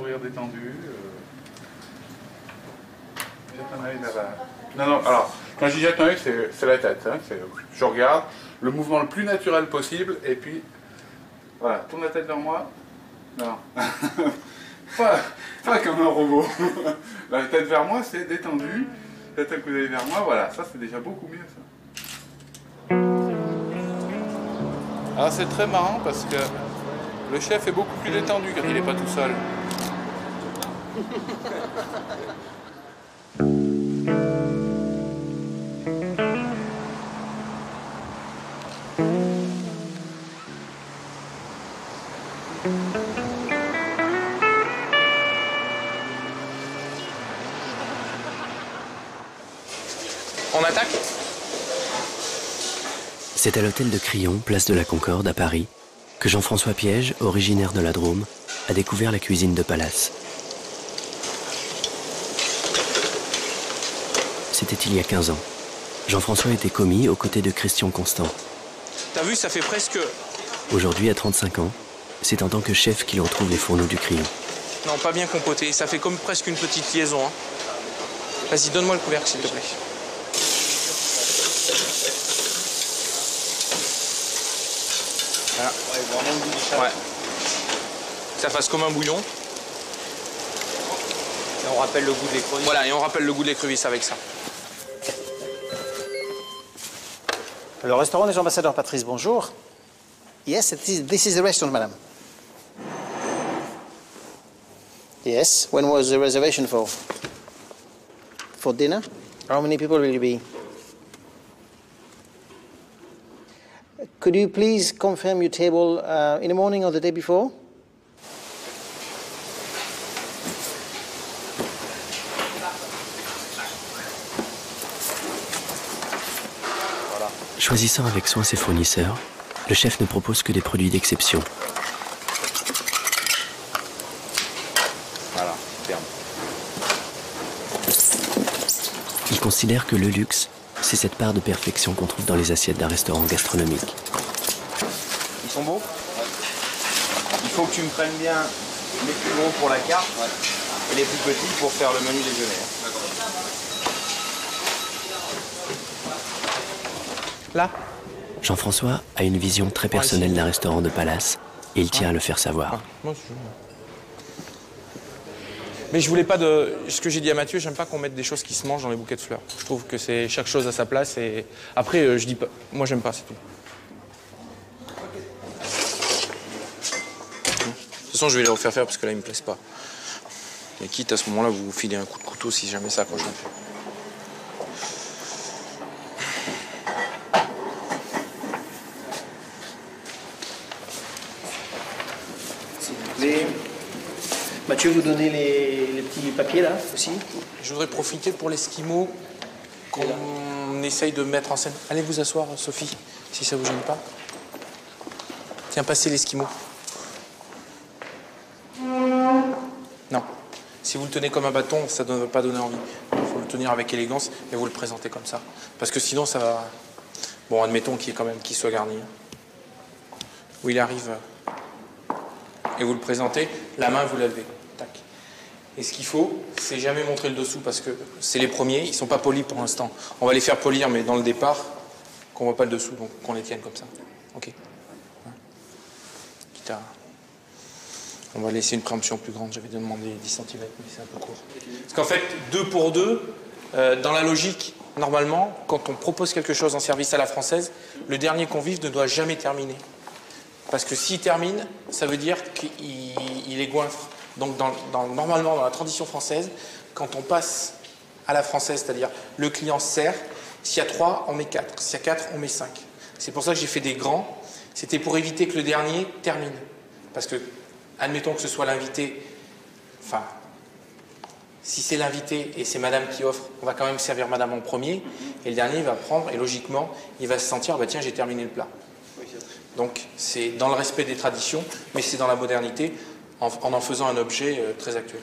sourire détendu. Jette un œil vers la... Non, alors, quand je dis jette un œil, c'est la tête. Hein, je regarde, le mouvement le plus naturel possible, et puis, voilà, tourne la tête vers moi. Non. pas comme un robot. La tête vers moi, c'est détendu. La tête que vous avez vers moi, voilà, ça c'est déjà beaucoup mieux, ça. Alors c'est très marrant parce que le chef est beaucoup plus détendu quand il n'est pas tout seul. On attaque ? C'est à l'hôtel de Crillon, place de la Concorde, à Paris, que Jean-François Piège, originaire de la Drôme, a découvert la cuisine de Palace. C'était il y a 15 ans. Jean-François était commis aux côtés de Christian Constant. T'as vu, ça fait presque... Aujourd'hui, à 35 ans, c'est en tant que chef qu'il retrouve les fourneaux du Crillon. Non, pas bien compoté, ça fait comme presque une petite liaison. Hein. Vas-y, donne-moi le couvercle, s'il te plaît. Voilà. Ouais. Que ça fasse comme un bouillon. Et on rappelle le goût de l'écrevisse. Voilà, et on rappelle le goût de l'écrevisse avec ça. Le restaurant des ambassadeurs, Patrice, bonjour. Yes, this is the restaurant, madam. Yes, when was the reservation for? For dinner? How many people will you be? Could you please confirm your table in the morning or the day before? Choisissant avec soin ses fournisseurs, le chef ne propose que des produits d'exception. Voilà, ferme. Il considère que le luxe, c'est cette part de perfection qu'on trouve dans les assiettes d'un restaurant gastronomique. Ils sont beaux ? Il faut que tu me prennes bien les plus gros pour la carte et les plus petits pour faire le menu déjeuner. Là ? Jean-François a une vision très personnelle d'un restaurant de Palace et il tient à le faire savoir. Mais je voulais pas de... Ce que j'ai dit à Mathieu, j'aime pas qu'on mette des choses qui se mangent dans les bouquets de fleurs. Je trouve que c'est chaque chose à sa place et... Après, je dis pas... Moi, j'aime pas, c'est tout. De toute façon, je vais les refaire faire parce que là, ils me plaisent pas. Et quitte à ce moment-là, vous filez un coup de couteau si jamais ça accroche un peu. Mathieu, vous donnez les petits papiers là aussi. Je voudrais profiter pour l'esquimau qu'on essaye de mettre en scène. Allez vous asseoir, Sophie, si ça vous gêne pas. Tiens, passez l'esquimau. Non. Si vous le tenez comme un bâton, ça ne va pas donner envie. Il faut le tenir avec élégance et vous le présentez comme ça. Parce que sinon, ça va... Bon, admettons qu'il soit garni. Où il arrive... Et vous le présentez, la main, vous la levez. Tac. Et ce qu'il faut, c'est jamais montrer le dessous parce que c'est les premiers, ils sont pas polis pour l'instant. On va les faire polir, mais dans le départ, qu'on voit pas le dessous, donc qu'on les tienne comme ça. Ok. Quitte à... On va laisser une préemption plus grande, j'avais demandé 10 cm, mais c'est un peu court. Parce qu'en fait, 2 pour 2, dans la logique, normalement, quand on propose quelque chose en service à la française, le dernier convive ne doit jamais terminer. Parce que s'il termine, ça veut dire qu'il est goinfre. Donc normalement, dans la tradition française, quand on passe à la française, c'est-à-dire le client sert, s'il y a 3, on met 4. S'il y a 4, on met 5. C'est pour ça que j'ai fait des grands. C'était pour éviter que le dernier termine. Parce que, admettons que ce soit l'invité, enfin, si c'est l'invité et c'est madame qui offre, on va quand même servir madame en premier, et le dernier, il va prendre, et logiquement, il va se sentir, bah tiens, j'ai terminé le plat. Donc c'est dans le respect des traditions, mais c'est dans la modernité, en faisant un objet très actuel.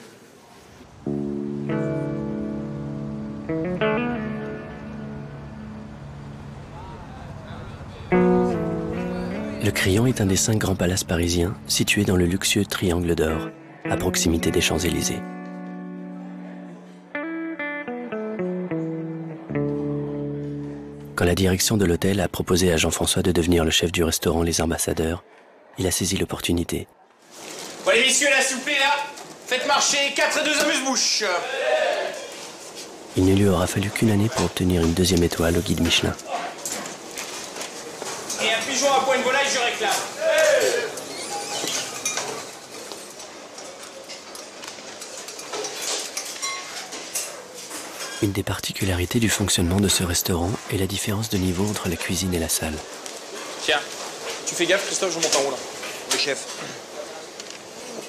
Le Crillon est un des 5 grands palaces parisiens situés dans le luxueux Triangle d'Or. à proximité des Champs-Élysées. Quand la direction de l'hôtel a proposé à Jean-François de devenir le chef du restaurant Les Ambassadeurs, il a saisi l'opportunité. Bon, les messieurs, la soupe est là. Faites marcher 4 et 2 amuse-bouches. Il ne lui aura fallu qu'une année pour obtenir une 2e étoile au guide Michelin. Et un pigeon à point de volaille, je réclame. Une des particularités du fonctionnement de ce restaurant est la différence de niveau entre la cuisine et la salle. Tiens, tu fais gaffe, Christophe, je monte en haut là. Le chef.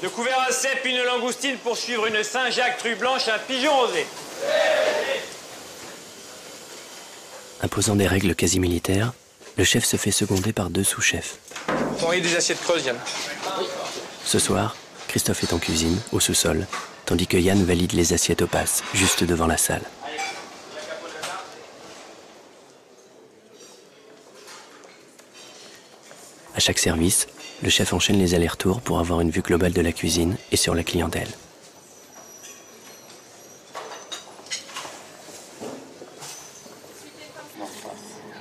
De couvert à cèpe, une langoustine pour suivre une Saint-Jacques true blanche, un pigeon rosé. Imposant des règles quasi militaires, le chef se fait seconder par 2 sous-chefs. Vous auriez des assiettes creuses, Yann. Ce soir, Christophe est en cuisine, au sous-sol, tandis que Yann valide les assiettes au pass, juste devant la salle. À chaque service, le chef enchaîne les allers-retours pour avoir une vue globale de la cuisine et sur la clientèle.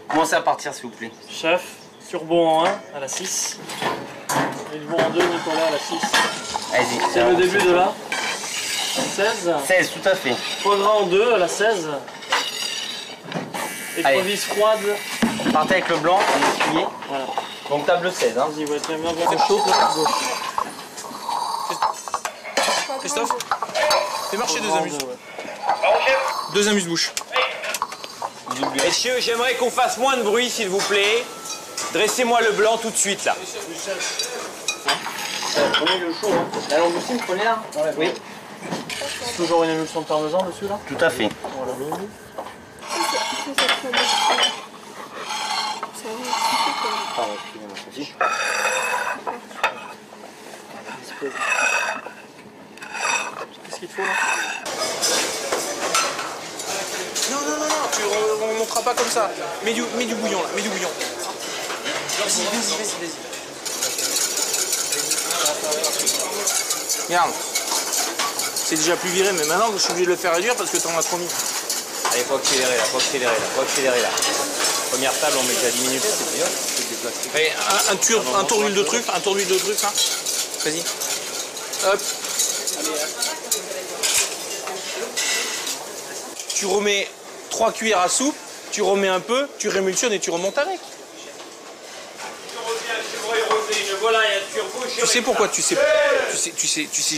Commencez à partir, s'il vous plaît. Chef, turbo en 1 à la 6. Turbo en 2, Nicolas à la 6. Allez-y. C'est le début de la 16. 16, tout à fait. Foie gras en 2 à la 16. Écrevisse froide. Partez avec le blanc, on essuie. Voilà. Donc table 16. Hein. Vas-y, ouais, tiens bien bien chaud, gauche. Christophe, fais marcher 2 Foie gras en amuse. 2, ouais. 2 amuse-bouches. Messieurs, j'aimerais qu'on fasse moins de bruit, s'il vous plaît. Dressez-moi le blanc tout de suite, là. Prenez le chaud. Hein. La langoustine, prenez là. Oui. Toujours une émulsion de parmesan dessus là. Tout à fait. Voilà. Qu'est-ce qu'il te faut là? Non, tu ne monteras pas comme ça. Mets du bouillon là, mets du bouillon. Vas-y. Regarde. C'est déjà plus viré, mais maintenant je suis obligé de le faire réduire parce que t'en as trop mis. Allez, faut accélérer là. Première table, on met déjà 10 minutes. Allez, un tour d'huile de truffe, hein. Vas-y. Hop. Tu remets 3 cuillères à soupe, tu remets un peu, tu rémulsionnes et tu remontes avec. Tu sais pourquoi tu sais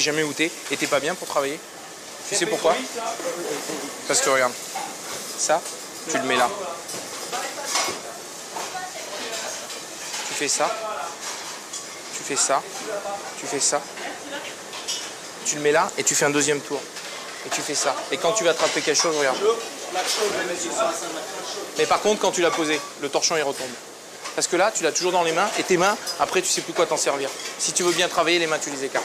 jamais où t'es et t'es pas bien pour travailler. Tu sais pourquoi? Parce que regarde, ça, tu le mets là. Tu fais ça, tu fais ça, tu fais ça. Tu le mets là et tu fais un 2e tour. Et tu fais ça. Et quand tu vas attraper quelque chose, regarde. Mais par contre, quand tu l'as posé, le torchon il retombe. Parce que là, tu l'as toujours dans les mains et tes mains, après, tu sais plus quoi t'en servir. Si tu veux bien travailler, les mains, tu les écartes.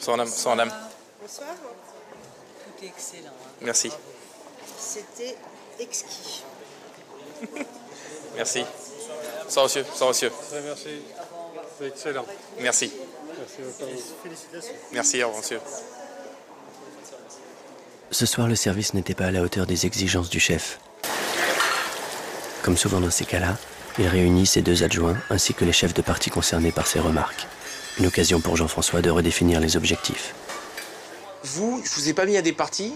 Sans âme. Bonsoir. Tout est excellent. Hein. Merci. C'était exquis. Merci. Sans monsieur. Merci. C'est excellent. Merci. Félicitations. Merci, au revoir, monsieur. Ce soir, le service n'était pas à la hauteur des exigences du chef. Comme souvent dans ces cas-là, il réunit ses 2 adjoints ainsi que les chefs de partie concernés par ses remarques. Une occasion pour Jean-François de redéfinir les objectifs. Vous, je vous ai pas mis à des parties.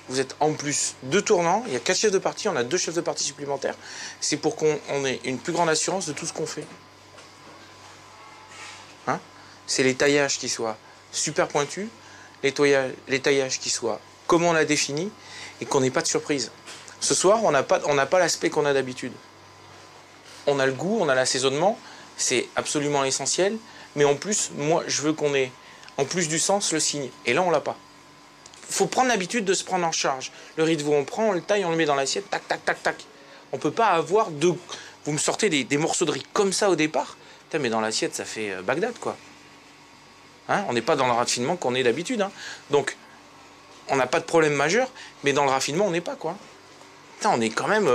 Vous êtes en plus 2 tournants. Il y a 4 chefs de partie. On a 2 chefs de partie supplémentaires. C'est pour qu'on ait une plus grande assurance de tout ce qu'on fait. Hein? C'est les taillages qui soient super pointus, les taillages qui soient comme on l'a défini et qu'on n'ait pas de surprise. Ce soir, on n'a pas l'aspect qu'on a d'habitude. On a le goût, on a l'assaisonnement. C'est absolument essentiel. Mais en plus, moi, je veux qu'on ait, en plus du sens, le signe. Et là, on l'a pas. Il faut prendre l'habitude de se prendre en charge. Le riz de veau, on prend, on le taille, on le met dans l'assiette, tac, tac, tac, tac. On ne peut pas avoir 2... Vous me sortez des morceaux de riz comme ça au départ. Putain, mais dans l'assiette, ça fait Bagdad, quoi. Hein, on n'est pas dans le raffinement qu'on est d'habitude. Hein. Donc, on n'a pas de problème majeur, mais dans le raffinement, on n'est pas, quoi. Putain, on est quand même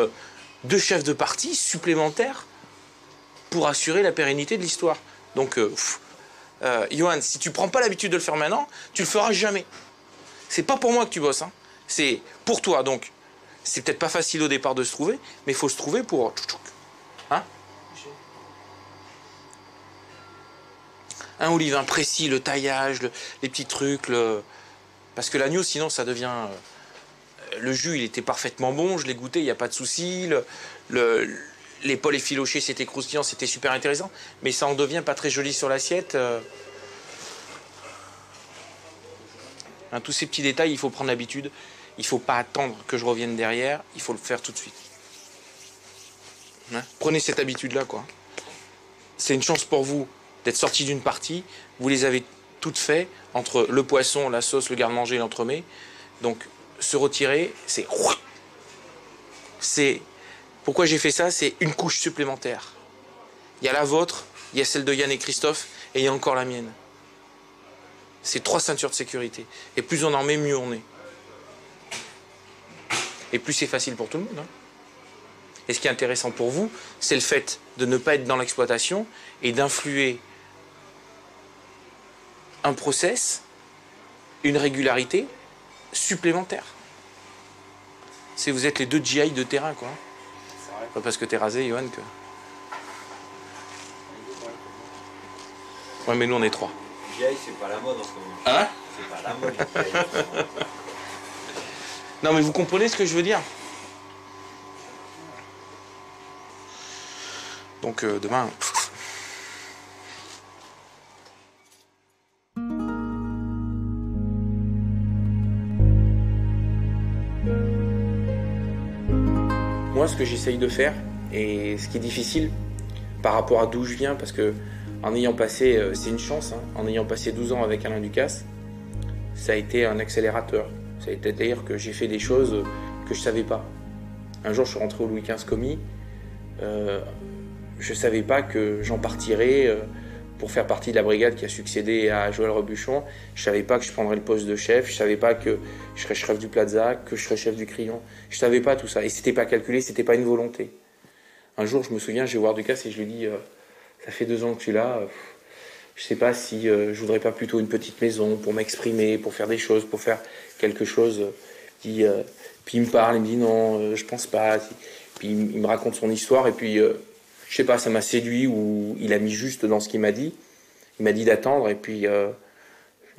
2 chefs de parti supplémentaires pour assurer la pérennité de l'histoire. Donc, Johan, si tu prends pas l'habitude de le faire maintenant, tu le feras jamais. C'est pas pour moi que tu bosses, hein. C'est pour toi. Donc, c'est peut-être pas facile au départ de se trouver, mais il faut se trouver pour... Hein? Un Olivain précis, le taillage, les petits trucs, parce que l'agneau, sinon, ça devient... Le jus, il était parfaitement bon, je l'ai goûté, il n'y a pas de souci. L'épaule effilochée, c'était croustillant, c'était super intéressant, mais ça en devient pas très joli sur l'assiette. Hein, tous ces petits détails, il faut prendre l'habitude. Il ne faut pas attendre que je revienne derrière, il faut le faire tout de suite. Hein? Prenez cette habitude-là, quoi. C'est une chance pour vous d'être sorti d'une partie. Vous les avez toutes faites entre le poisson, la sauce, le garde-manger et l'entremets. Donc, se retirer, c'est... Pourquoi j'ai fait ça? C'est une couche supplémentaire. Il y a la vôtre, il y a celle de Yann et Christophe, et il y a encore la mienne. C'est 3 ceintures de sécurité. Et plus on en met, mieux on est. Et plus c'est facile pour tout le monde. Hein. Et ce qui est intéressant pour vous, c'est le fait de ne pas être dans l'exploitation et d'influer un process, une régularité supplémentaire. C'est vous êtes les 2 GI de terrain, quoi. Pas parce que t'es rasé, Johan, que... Ouais, mais nous, on est 3. GI, c'est pas la mode en ce moment. Hein? C'est pas la mode, GI. Non, mais vous comprenez ce que je veux dire? Donc, demain... Moi, ce que j'essaye de faire, et ce qui est difficile par rapport à d'où je viens, parce que en ayant passé, c'est une chance, hein, en ayant passé 12 ans avec Alain Ducasse, ça a été un accélérateur. C'est-à-dire que j'ai fait des choses que je ne savais pas. Un jour, je suis rentré au Louis XV commis, je ne savais pas que j'en partirais pour faire partie de la brigade qui a succédé à Joël Robuchon. Je ne savais pas que je prendrais le poste de chef, je ne savais pas que je serais chef du Plaza, que je serais chef du Crillon. Je ne savais pas tout ça. Et ce n'était pas calculé, ce n'était pas une volonté. Un jour, je me souviens, je vais voir Ducasse et je lui dis ça fait 2 ans que tu es là, je ne sais pas si je voudrais pas plutôt une petite maison pour m'exprimer, pour faire des choses, pour faire quelque chose. Puis il me parle, il me dit non, je pense pas. Puis il me raconte son histoire et puis... je sais pas, ça m'a séduit ou il a mis juste dans ce qu'il m'a dit. Il m'a dit d'attendre et puis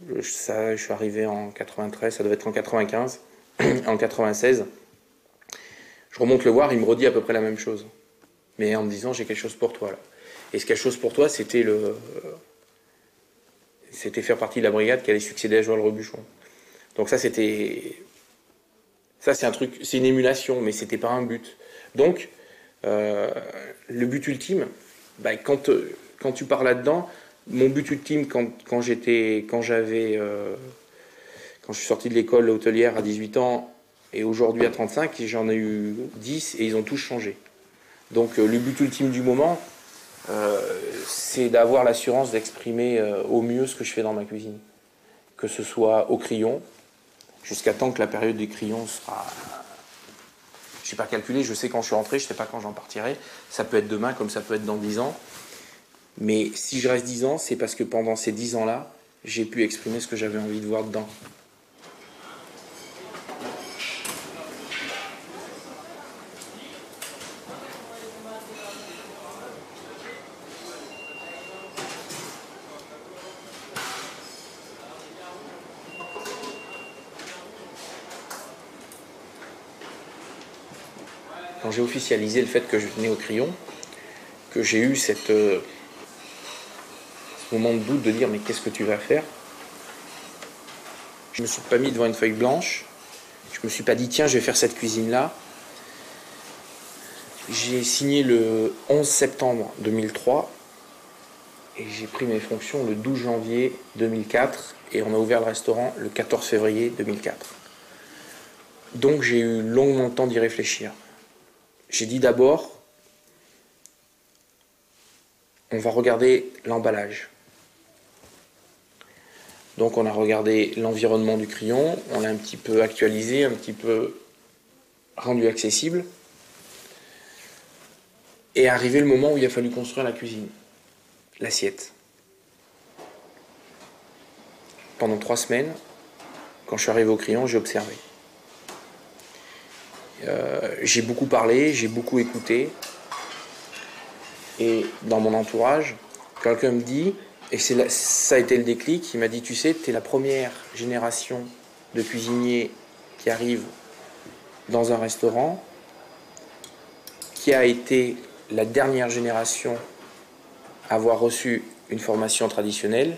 je suis arrivé en 93, ça devait être en 95, en 96. Je remonte le voir, il me redit à peu près la même chose. Mais en me disant, j'ai quelque chose pour toi là. Et ce quelque chose pour toi, c'était faire partie de la brigade qui allait succéder à Joël Robuchon. Donc ça, c'est un truc, c'est une émulation, mais c'était pas un but. Donc, le but ultime, bah, quand tu pars là-dedans, mon but ultime quand je suis sorti de l'école hôtelière à 18 ans et aujourd'hui à 35, j'en ai eu 10 et ils ont tous changé. Donc le but ultime du moment, c'est d'avoir l'assurance d'exprimer au mieux ce que je fais dans ma cuisine. Que ce soit au crayon, jusqu'à temps que la période des crayons sera... Je ne suis pas calculé, je sais quand je suis rentré, je ne sais pas quand j'en partirai. Ça peut être demain comme ça peut être dans 10 ans. Mais si je reste 10 ans, c'est parce que pendant ces 10 ans-là, j'ai pu exprimer ce que j'avais envie de voir dedans. Quand j'ai officialisé le fait que je venais au Crillon, que j'ai eu ce moment de doute de dire mais qu'est-ce que tu vas faire? Je ne me suis pas mis devant une feuille blanche, je ne me suis pas dit tiens je vais faire cette cuisine-là. J'ai signé le 11 septembre 2003 et j'ai pris mes fonctions le 12 janvier 2004 et on a ouvert le restaurant le 14 février 2004. Donc j'ai eu longuement le temps d'y réfléchir. J'ai dit d'abord, on va regarder l'emballage. Donc on a regardé l'environnement du crayon, on l'a un petit peu actualisé, un petit peu rendu accessible. Et est arrivé le moment où il a fallu construire la cuisine, l'assiette. Pendant 3 semaines, quand je suis arrivé au crayon, j'ai observé. J'ai beaucoup parlé, j'ai beaucoup écouté. Et dans mon entourage, quelqu'un me dit, et ça a été le déclic, il m'a dit, tu sais, tu es la première génération de cuisiniers qui arrive dans un restaurant, qui a été la dernière génération à avoir reçu une formation traditionnelle,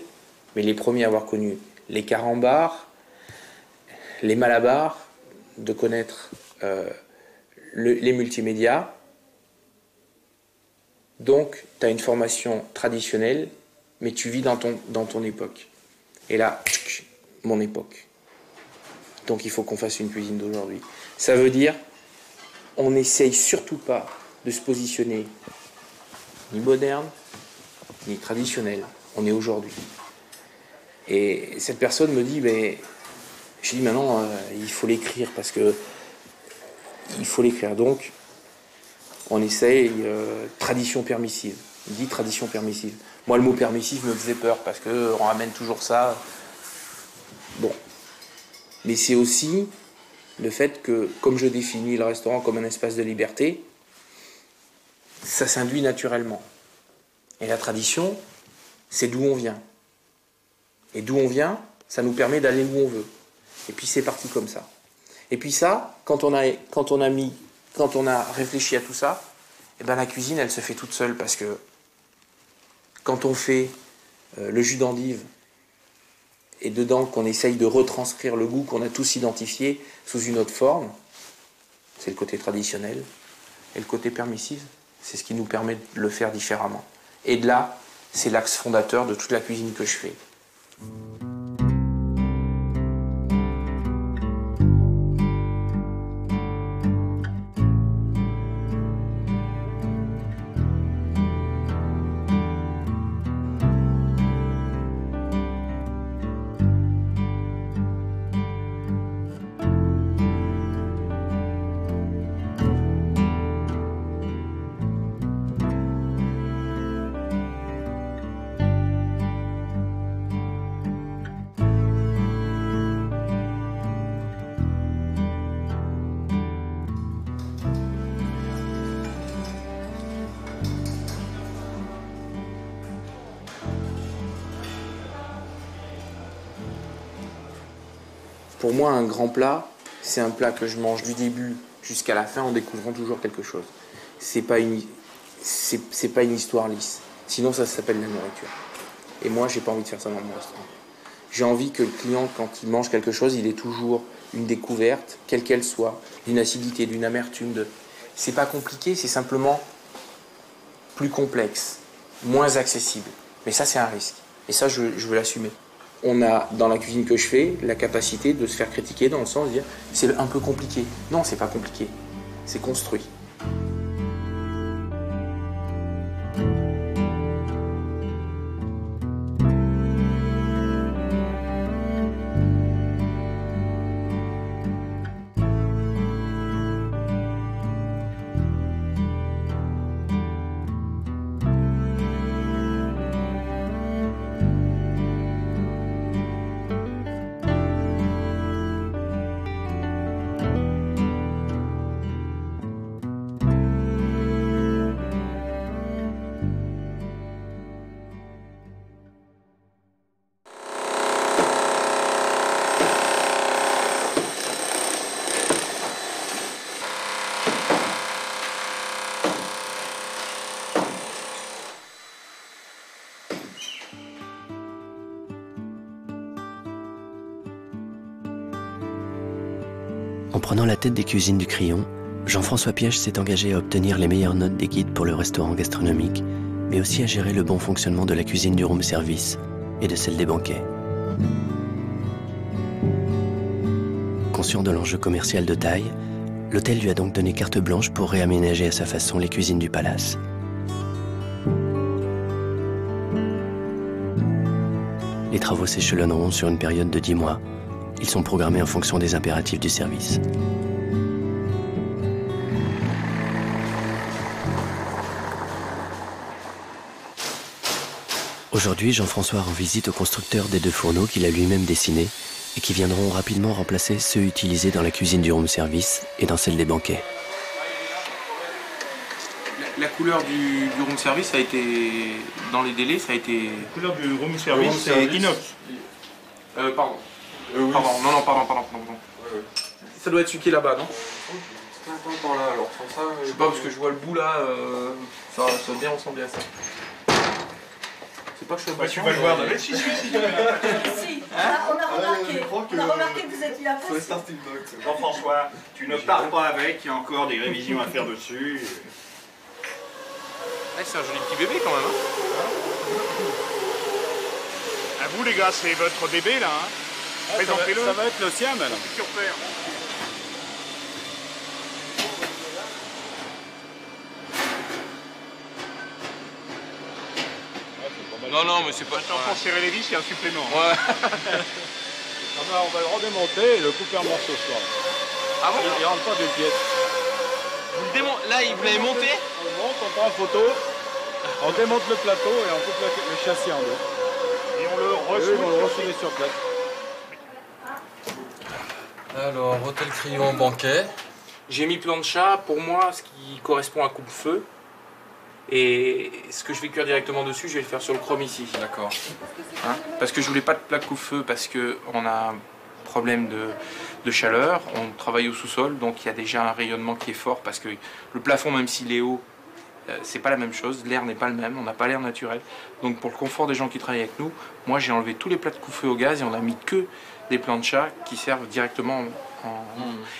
mais les premiers à avoir connu les carambars, les malabars, de connaître les multimédias. Donc, tu as une formation traditionnelle, mais tu vis dans ton époque. Et là, mon époque. Donc, il faut qu'on fasse une cuisine d'aujourd'hui. Ça veut dire, on n'essaye surtout pas de se positionner ni moderne, ni traditionnel. On est aujourd'hui. Et cette personne me dit, mais j'ai dit maintenant, il faut l'écrire parce que il faut l'écrire. Donc, on essaye tradition permissive. Il dit tradition permissive. Moi, le mot permissif me faisait peur parce qu'on ramène toujours ça. Bon. Mais c'est aussi le fait que, comme je définis le restaurant comme un espace de liberté, ça s'induit naturellement. Et la tradition, c'est d'où on vient. Et d'où on vient, ça nous permet d'aller où on veut. Et puis c'est parti comme ça. Et puis ça, quand on a réfléchi à tout ça, eh ben la cuisine, elle se fait toute seule parce que quand on fait le jus d'endive et dedans qu'on essaye de retranscrire le goût qu'on a tous identifié sous une autre forme, c'est le côté traditionnel. Et le côté permissif, c'est ce qui nous permet de le faire différemment. Et de là, c'est l'axe fondateur de toute la cuisine que je fais. Pour moi, un grand plat, c'est un plat que je mange du début jusqu'à la fin en découvrant toujours quelque chose. C'est pas une histoire lisse. Sinon, ça s'appelle la nourriture. Et moi, j'ai pas envie de faire ça dans mon restaurant. J'ai envie que le client, quand il mange quelque chose, il ait toujours une découverte, quelle qu'elle soit, d'une acidité, d'une amertume. C'est pas compliqué, c'est simplement plus complexe, moins accessible. Mais ça, c'est un risque. Et ça, je veux l'assumer. On a, dans la cuisine que je fais, la capacité de se faire critiquer dans le sens de dire c'est un peu compliqué. Non, c'est pas compliqué. C'est construit. En prenant la tête des cuisines du Crillon, Jean-François Piège s'est engagé à obtenir les meilleures notes des guides pour le restaurant gastronomique, mais aussi à gérer le bon fonctionnement de la cuisine du room service et de celle des banquets. Conscient de l'enjeu commercial de taille, l'hôtel lui a donc donné carte blanche pour réaménager à sa façon les cuisines du palace. Les travaux s'échelonneront sur une période de 10 mois. Ils sont programmés en fonction des impératifs du service. Aujourd'hui, Jean-François rend visite au constructeur des 2 fourneaux qu'il a lui-même dessinés et qui viendront rapidement remplacer ceux utilisés dans la cuisine du room service et dans celle des banquets. La couleur du room service a été, dans les délais, ça a été... La couleur du room service, c'est inox. Pardon. Oui. Pardon. Ça doit être celui qui est là-bas, non? Par là, alors sans ça... Je sais pas, parce que je vois le bout là, ça va bien ressembler à ça. C'est pas que je suis patient. Tu vas le voir. Si. Si, on a remarqué que vous êtes là. Jean-François, tu ne pars pas avec, il y a encore des révisions à faire dessus. C'est un joli petit bébé quand même. À vous les gars, c'est votre bébé là. Présentez-le. Ça va être le sien maintenant. Futur père. Non, mais c'est pas... Attends, pour serrer les vis, il y a un supplément. Ouais. On va le redémonter et le couper en morceaux ce soir. Ah bon? Il rentre pas de pièces. Là, vous l'avez monté? On le monte, on prend en photo, on démonte le plateau et on coupe le châssis en deux. Et on le ressoudit sur place. Alors, hôtel Crillon, banquet. J'ai mis plancha, pour moi, ce qui correspond à coupe-feu. Et ce que je vais cuire directement dessus, je vais le faire sur le chrome ici. D'accord. Parce que je voulais pas de plaque coupe-feu, parce qu'on a un problème de chaleur. On travaille au sous-sol, donc il y a déjà un rayonnement qui est fort, parce que le plafond, même s'il est haut, c'est pas la même chose. L'air n'est pas le même, on n'a pas l'air naturel. Donc pour le confort des gens qui travaillent avec nous, moi j'ai enlevé tous les plaques coupe-feu au gaz et on a mis que des planchas qui servent directement en...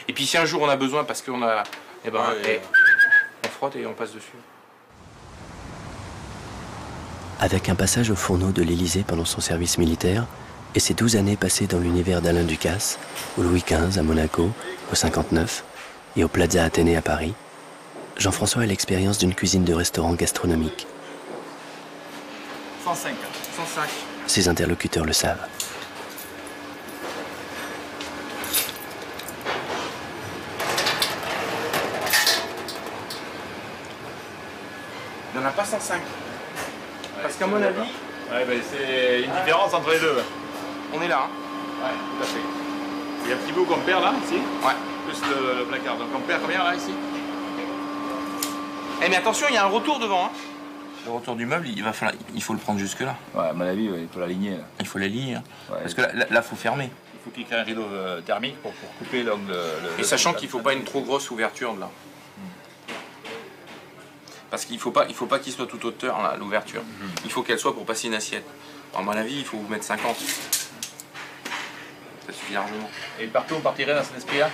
Et puis si un jour on a besoin, parce qu'on a... on frotte et on passe dessus. Avec un passage au fourneau de l'Élysée pendant son service militaire et ses 12 années passées dans l'univers d'Alain Ducasse, au Louis XV à Monaco, au 59 et au Plaza Athénée à Paris, Jean-François a l'expérience d'une cuisine de restaurant gastronomique. 105. Ses interlocuteurs le savent. Il n'y en a pas 105. Parce qu'à mon avis... c'est une différence entre les deux. On est là. Ouais, tout à fait. Il y a un petit bout qu'on perd là, ici. Ouais. Plus le placard. Donc on perd combien là, ici? Mais attention, il y a un retour devant. Le retour du meuble, il faut le prendre jusque là. Ouais, à mon avis, il faut l'aligner là. Il faut l'aligner. Ouais, parce que là, il faut fermer. Il faut qu'il crée un rideau thermique pour couper l'angle. Et sachant qu'il ne faut pas une trop grosse ouverture de là. Parce qu'il ne faut pas qu'il soit toute hauteur, là, l'ouverture. Il faut qu'elle soit pour passer une assiette. À mon avis, il faut vous mettre 50. Ça suffit largement. Et partout, on partirait dans cet esprit-là?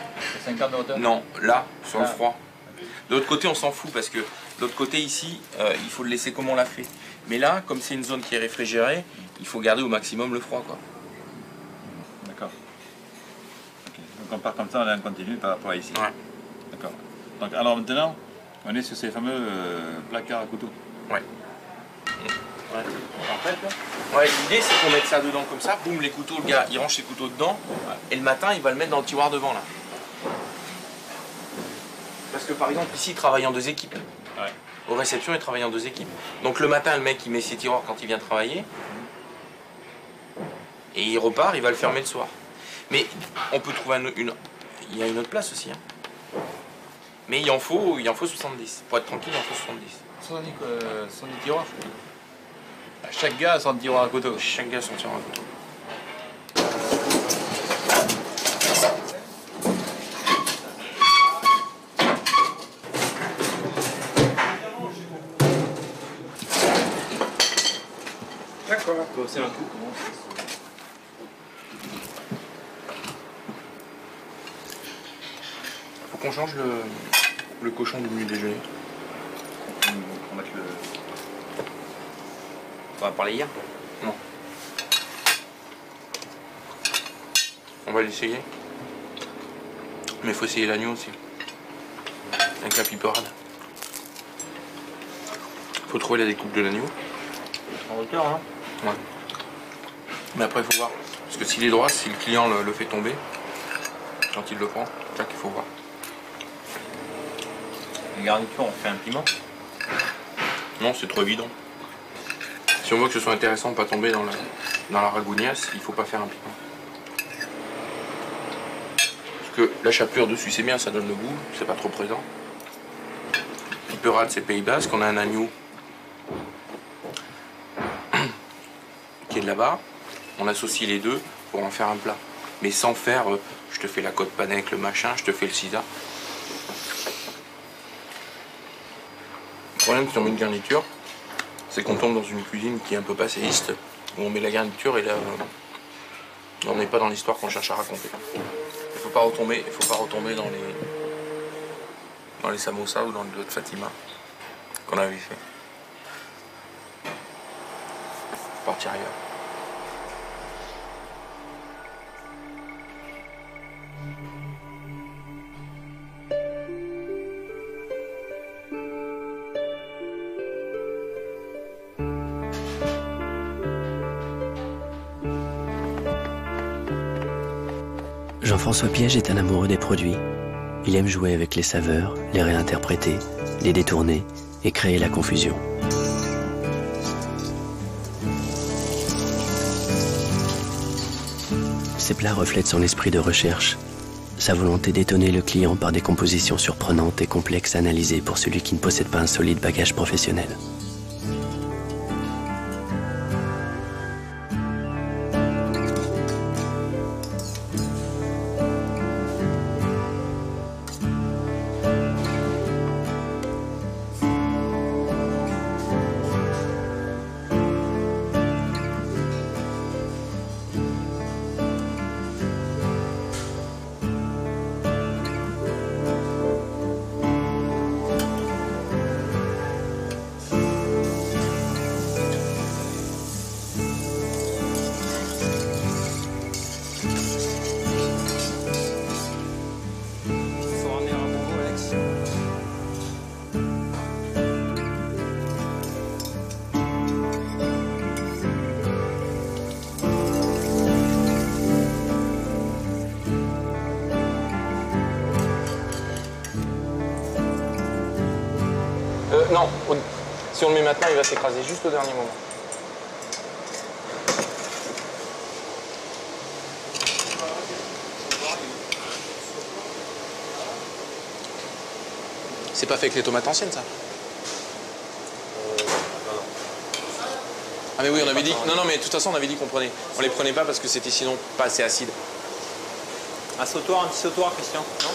50 de hauteur? Non, là, sur le froid. De l'autre côté, on s'en fout parce que de l'autre côté, ici, il faut le laisser comme on l'a fait. Mais là, comme c'est une zone qui est réfrigérée, il faut garder au maximum le froid, quoi. D'accord. Okay. Donc on part comme ça, on est en continu par rapport à ici. Ouais. D'accord. Donc alors maintenant, on est sur ces fameux placards à couteau. Ouais. En fait, ouais, l'idée c'est qu'on mette ça dedans comme ça, boum, les couteaux, le gars il range ses couteaux dedans, et le matin il va le mettre dans le tiroir devant là. Parce que par exemple ici il travaille en 2 équipes. Ouais. Aux réceptions il travaille en 2 équipes. Donc le matin le mec il met ses tiroirs quand il vient travailler, et il repart, il va le fermer le soir. Mais on peut trouver il y a une autre place aussi. Hein. Mais il en faut 70. Pour être tranquille, il en faut 70. 70 tiroirs. Chaque gars a son tiroir à couteau. Chaque gars a son tiroir à couteau. D'accord. C'est un coup. Faut qu'on change le cochon du menu déjeuner. On va mettre le... On va parler hier? Non. On va l'essayer. Mais il faut essayer l'agneau aussi. Avec la piperade. Faut trouver la découpe de l'agneau. En hauteur, hein? Ouais. Mais après, il faut voir. Parce que s'il est droit, si le client le fait tomber, quand il le prend, c'est ça qu'il faut voir. Les garnitures, on fait un piment? Non, c'est trop évident. Si on veut que ce soit intéressant de ne pas tomber dans la ragougnasse, il ne faut pas faire un piment. Parce que la chapelure dessus, c'est bien, ça donne le goût, c'est pas trop présent. Le peurade, c'est Pays Basque, on a un agneau qui est de là-bas. On associe les deux pour en faire un plat. Mais sans faire, je te fais la côte panée avec le machin, je te fais le sida. Le problème si on met une garniture, c'est qu'on tombe dans une cuisine qui est un peu passéiste, où on met la garniture et là, on n'est pas dans l'histoire qu'on cherche à raconter. Il faut pas retomber dans les samosas ou dans le dos de Fatima qu'on avait fait. Faut partir ailleurs. Jean-François Piège est un amoureux des produits. Il aime jouer avec les saveurs, les réinterpréter, les détourner et créer la confusion. Ses plats reflètent son esprit de recherche, sa volonté d'étonner le client par des compositions surprenantes et complexes analysées pour celui qui ne possède pas un solide bagage professionnel. Non, si on le met maintenant, il va s'écraser juste au dernier moment. C'est pas fait avec les tomates anciennes, ça? Ah mais oui, on avait dit... Non, mais de toute façon, on avait dit qu'on prenait. On les prenait pas parce que c'était sinon pas assez acide. Un sautoir, un petit sautoir, Christian, non?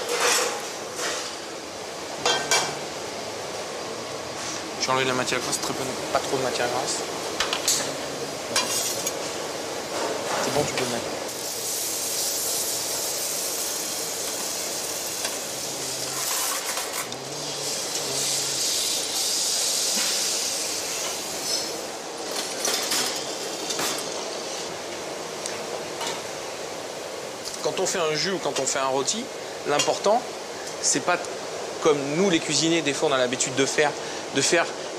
J'ai enlevé de la matière grasse, pas trop de matière grasse. C'est bon, tu peux le mettre. Quand on fait un jus ou quand on fait un rôti, l'important, c'est pas comme nous les cuisiniers, des fois on a l'habitude de faire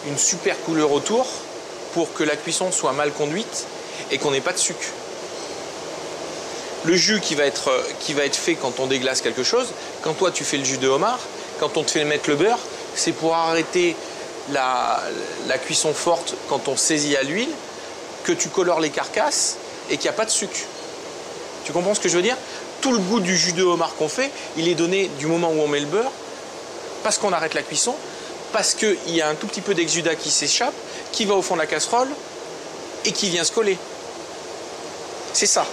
une super couleur autour pour que la cuisson soit mal conduite et qu'on n'ait pas de sucre. Le jus qui va être fait quand on déglace quelque chose, quand toi tu fais le jus de homard, quand on te fait mettre le beurre, c'est pour arrêter la cuisson forte quand on saisit à l'huile, que tu colores les carcasses et qu'il n'y a pas de sucre. Tu comprends ce que je veux dire? Tout le goût du jus de homard qu'on fait, il est donné du moment où on met le beurre, parce qu'on arrête la cuisson, parce qu'il y a un tout petit peu d'exudat qui s'échappe, qui va au fond de la casserole et qui vient se coller. C'est ça.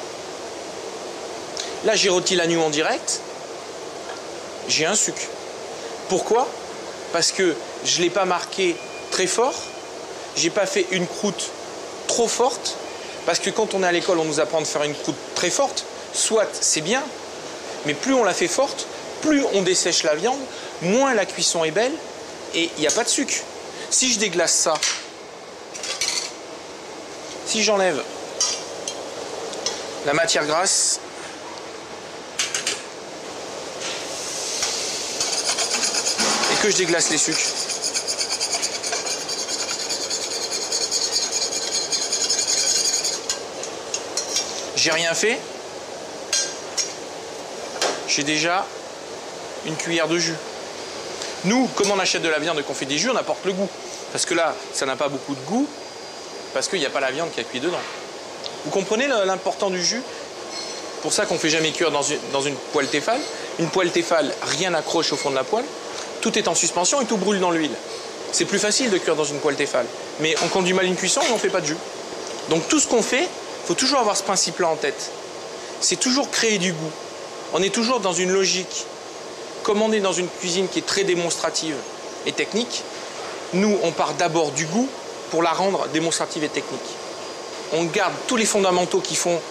Là, j'ai rôti l'agneau en direct, j'ai un sucre. Pourquoi? Parce que je ne l'ai pas marqué très fort, j'ai pas fait une croûte trop forte, parce que quand on est à l'école, on nous apprend de faire une croûte très forte, soit c'est bien, mais plus on la fait forte, plus on dessèche la viande, moins la cuisson est belle, et il n'y a pas de sucre. Si je déglace ça, si j'enlève la matière grasse, et que je déglace les sucres, j'ai rien fait, j'ai déjà une cuillère de jus. Nous, comme on achète de la viande et qu'on fait des jus, on apporte le goût. Parce que là, ça n'a pas beaucoup de goût, parce qu'il n'y a pas la viande qui a cuit dedans. Vous comprenez l'important du jus? Pour ça qu'on ne fait jamais cuire dans une poêle Tefal. Une poêle Tefal, rien n'accroche au fond de la poêle. Tout est en suspension et tout brûle dans l'huile. C'est plus facile de cuire dans une poêle Tefal. Mais on conduit mal une cuisson et on ne fait pas de jus. Donc tout ce qu'on fait, il faut toujours avoir ce principe-là en tête. C'est toujours créer du goût. On est toujours dans une logique. Comme on est dans une cuisine qui est très démonstrative et technique, nous, on part d'abord du goût pour la rendre démonstrative et technique. On garde tous les fondamentaux qui font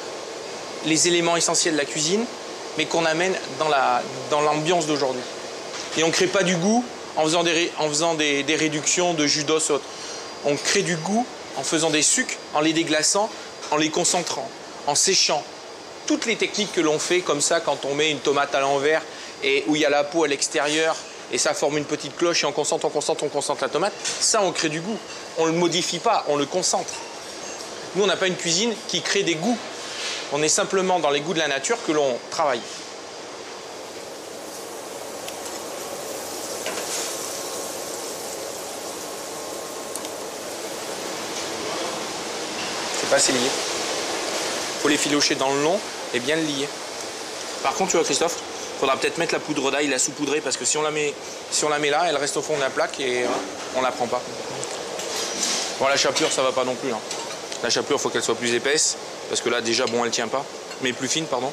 les éléments essentiels de la cuisine, mais qu'on amène dans l'ambiance d'aujourd'hui. Et on ne crée pas du goût en faisant des réductions de jus d'os autres. On crée du goût en faisant des sucres, en les déglaçant, en les concentrant, en séchant. Toutes les techniques que l'on fait comme ça quand on met une tomate à l'envers et où il y a la peau à l'extérieur et ça forme une petite cloche et on concentre la tomate, ça on crée du goût. On ne le modifie pas, on le concentre. Nous on n'a pas une cuisine qui crée des goûts. On est simplement dans les goûts de la nature que l'on travaille. C'est pas assez lié. Il faut les filocher dans le long et bien le lier. Par contre, tu vois Christophe, il faudra peut-être mettre la poudre d'ail, la saupoudrer, parce que si on la met là, elle reste au fond de la plaque et on la prend pas. Bon, la chapelure, ça va pas non plus. Hein. La chapelure, il faut qu'elle soit plus épaisse, parce que là, déjà, bon, elle tient pas. Mais plus fine, pardon.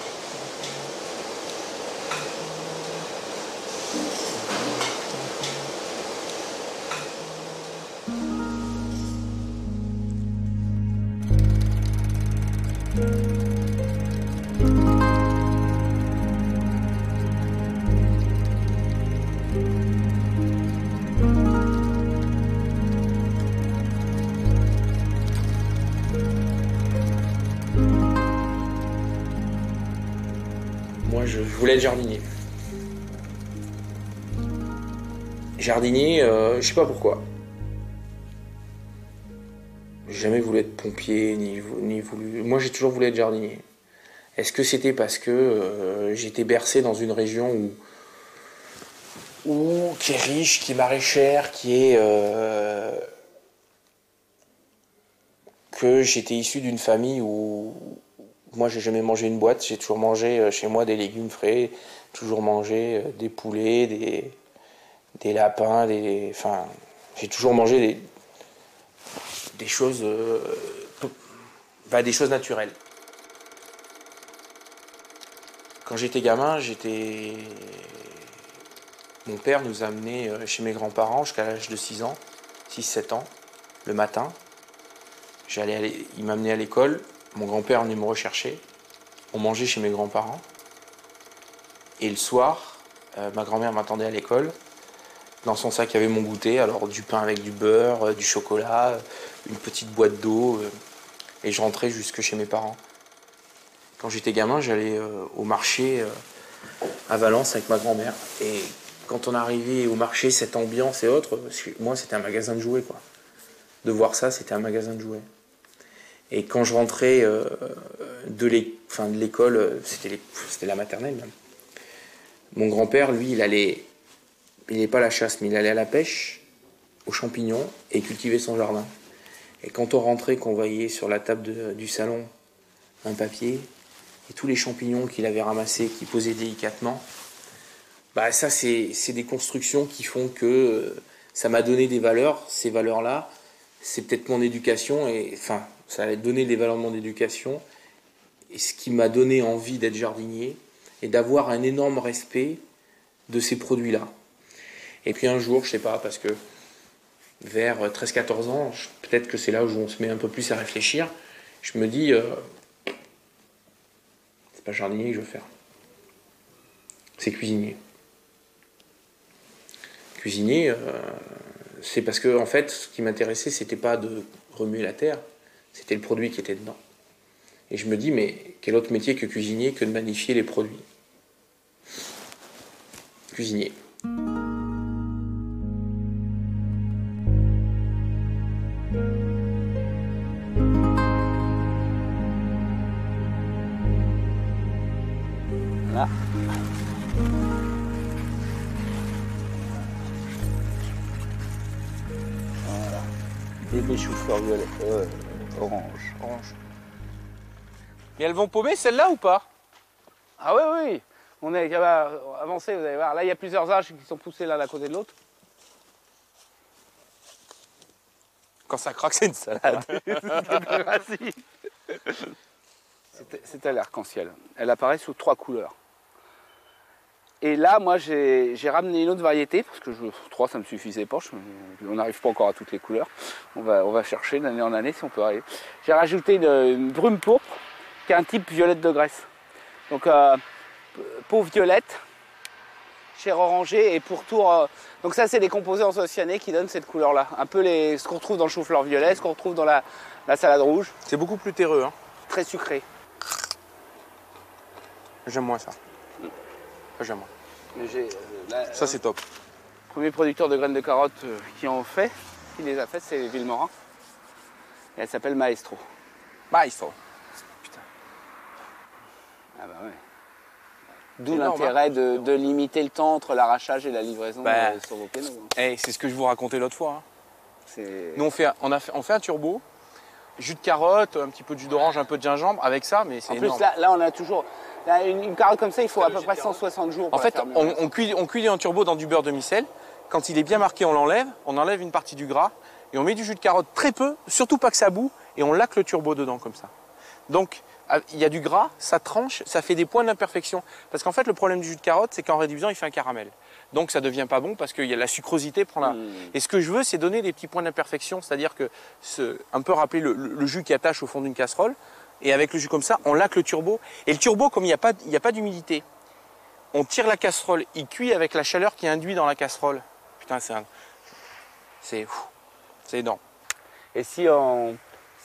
Moi, je voulais être jardinier. Jardinier, je sais pas pourquoi. J'ai jamais voulu être pompier, ni voulu... Moi, j'ai toujours voulu être jardinier. Est-ce que c'était parce que j'étais bercé dans une région qui est riche, qui est maraîchère, que j'étais issu d'une famille où moi j'ai jamais mangé une boîte, j'ai toujours mangé chez moi des légumes frais, toujours mangé des poulets, des lapins, enfin j'ai toujours mangé des choses des choses naturelles. Quand j'étais gamin, mon père nous amenait chez mes grands-parents jusqu'à l'âge de 6 ans, 6-7 ans, le matin. Il m'amenait à l'école, mon grand-père venait me rechercher, on mangeait chez mes grands-parents. Et le soir, ma grand-mère m'attendait à l'école. Dans son sac, il y avait mon goûter, alors du pain avec du beurre, du chocolat, une petite boîte d'eau, et je rentrais jusque chez mes parents. Quand j'étais gamin, j'allais au marché à Valence avec ma grand-mère. Et quand on arrivait au marché, cette ambiance et autres, moi c'était un magasin de jouets, quoi. De voir ça, c'était un magasin de jouets. Et quand je rentrais de l'école, c'était la maternelle même. Mon grand-père, lui, il n'est pas à la chasse, mais il allait à la pêche, aux champignons, et cultivait son jardin. Et quand on rentrait, qu'on voyait sur la table du salon un papier, et tous les champignons qu'il avait ramassés, qu'il posait délicatement, bah ça c'est des constructions qui font que ça m'a donné des valeurs. Ces valeurs-là, c'est peut-être mon éducation, et enfin, ça a donné les valeurs de mon éducation, et ce qui m'a donné envie d'être jardinier, et d'avoir un énorme respect de ces produits-là. Et puis un jour, je sais pas, parce que vers 13-14 ans, peut-être que c'est là où on se met un peu plus à réfléchir, je me dis, c'est pas jardinier que je veux faire, c'est cuisinier. Cuisinier, c'est parce que en fait, ce qui m'intéressait, c'était pas de remuer la terre, c'était le produit qui était dedans. Et je me dis, mais quel autre métier que cuisinier que de magnifier les produits? Cuisinier. Ah. Voilà. Bébé chou-fleur violet. Orange. Orange. Et elles vont paumer celles-là ou pas? Ah oui, oui. On est avancé, vous allez voir. Là, il y a plusieurs âges qui sont poussés l'un à côté de l'autre. Quand ça craque, c'est une salade. C'est l'arc-en-ciel. Elle apparaît sous 3 couleurs. Et là, moi, j'ai ramené une autre variété, parce que 3, ça ne me suffisait pas. On n'arrive pas encore à toutes les couleurs. On va chercher d'année en année si on peut arriver. J'ai rajouté une brume pourpre, qui est un type violette de Grèce. Donc, peau violette, chair orangée et pourtour. Donc ça, c'est des composés anthocyanés qui donnent cette couleur-là. Un peu ce qu'on retrouve dans le chou-fleur violet, ce qu'on retrouve dans la salade rouge. C'est beaucoup plus terreux. Hein. Très sucré. J'aime moins ça. J'aime moins. Ça, c'est top. Le premier producteur de graines de carottes qui les a faites, c'est Villemorin. Et elle s'appelle Maestro. Maestro. Putain. Ah bah ouais. D'où l'intérêt de limiter le temps entre l'arrachage et la livraison sur vos pénaux. Hey, c'est ce que je vous racontais l'autre fois. Hein. Nous, on fait un turbo, jus de carotte, un petit peu de jus d'orange, un peu de gingembre, avec ça, mais c'est énorme. En plus, là, on a toujours... Là, une carotte comme ça, il faut à peu près 160 jours. En fait, on cuit en turbo dans du beurre demi-sel. Quand il est bien marqué, on enlève une partie du gras, et on met du jus de carotte très peu, surtout pas que ça boue, et on laque le turbo dedans, comme ça. Donc, il y a du gras, ça tranche, ça fait des points d'imperfection. Parce qu'en fait, le problème du jus de carotte, c'est qu'en réduisant, il fait un caramel. Donc, ça ne devient pas bon parce que la sucrosité prend la... Et ce que je veux, c'est donner des petits points d'imperfection, c'est-à-dire que un peu rappeler le jus qui attache au fond d'une casserole. Et avec le jus comme ça, on laque le turbo. Et le turbo, comme il n'y a pas d'humidité, on tire la casserole, il cuit avec la chaleur qui est induite dans la casserole. Putain, c'est énorme. Et si au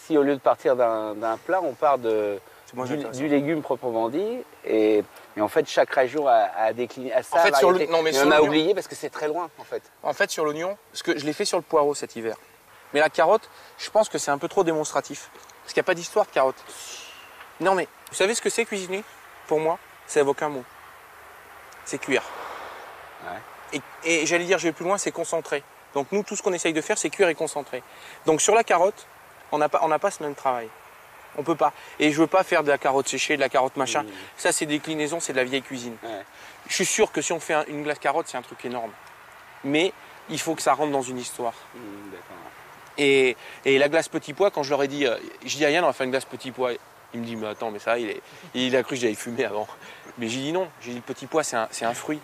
lieu de partir d'un plat, on part du légume proprement dit, et en fait chaque région a décliné à ça. En fait, on a oublié parce que c'est très loin en fait. En fait, sur l'oignon, parce que je l'ai fait sur le poireau cet hiver. Mais la carotte, je pense que c'est un peu trop démonstratif. Parce qu'il n'y a pas d'histoire de carotte. Non mais, vous savez ce que c'est cuisiner? Pour moi, ça évoque un mot. C'est cuire. Ouais. Et j'allais dire, je vais plus loin, c'est concentrer. Donc nous, tout ce qu'on essaye de faire, c'est cuire et concentrer. Donc sur la carotte, on n'a pas ce même travail. On peut pas. Et je veux pas faire de la carotte séchée, de la carotte machin. Ça, c'est déclinaison, c'est de la vieille cuisine. Ouais. Je suis sûr que si on fait une glace carotte, c'est un truc énorme. Mais il faut que ça rentre dans une histoire. Et la glace petit pois, quand je leur ai dit, je dis à Yann, on va faire une glace petit pois. Il me dit, mais attends, mais ça, il a cru que j'avais fumé avant. Mais j'ai dit non. J'ai dit, le petit pois, c'est un fruit.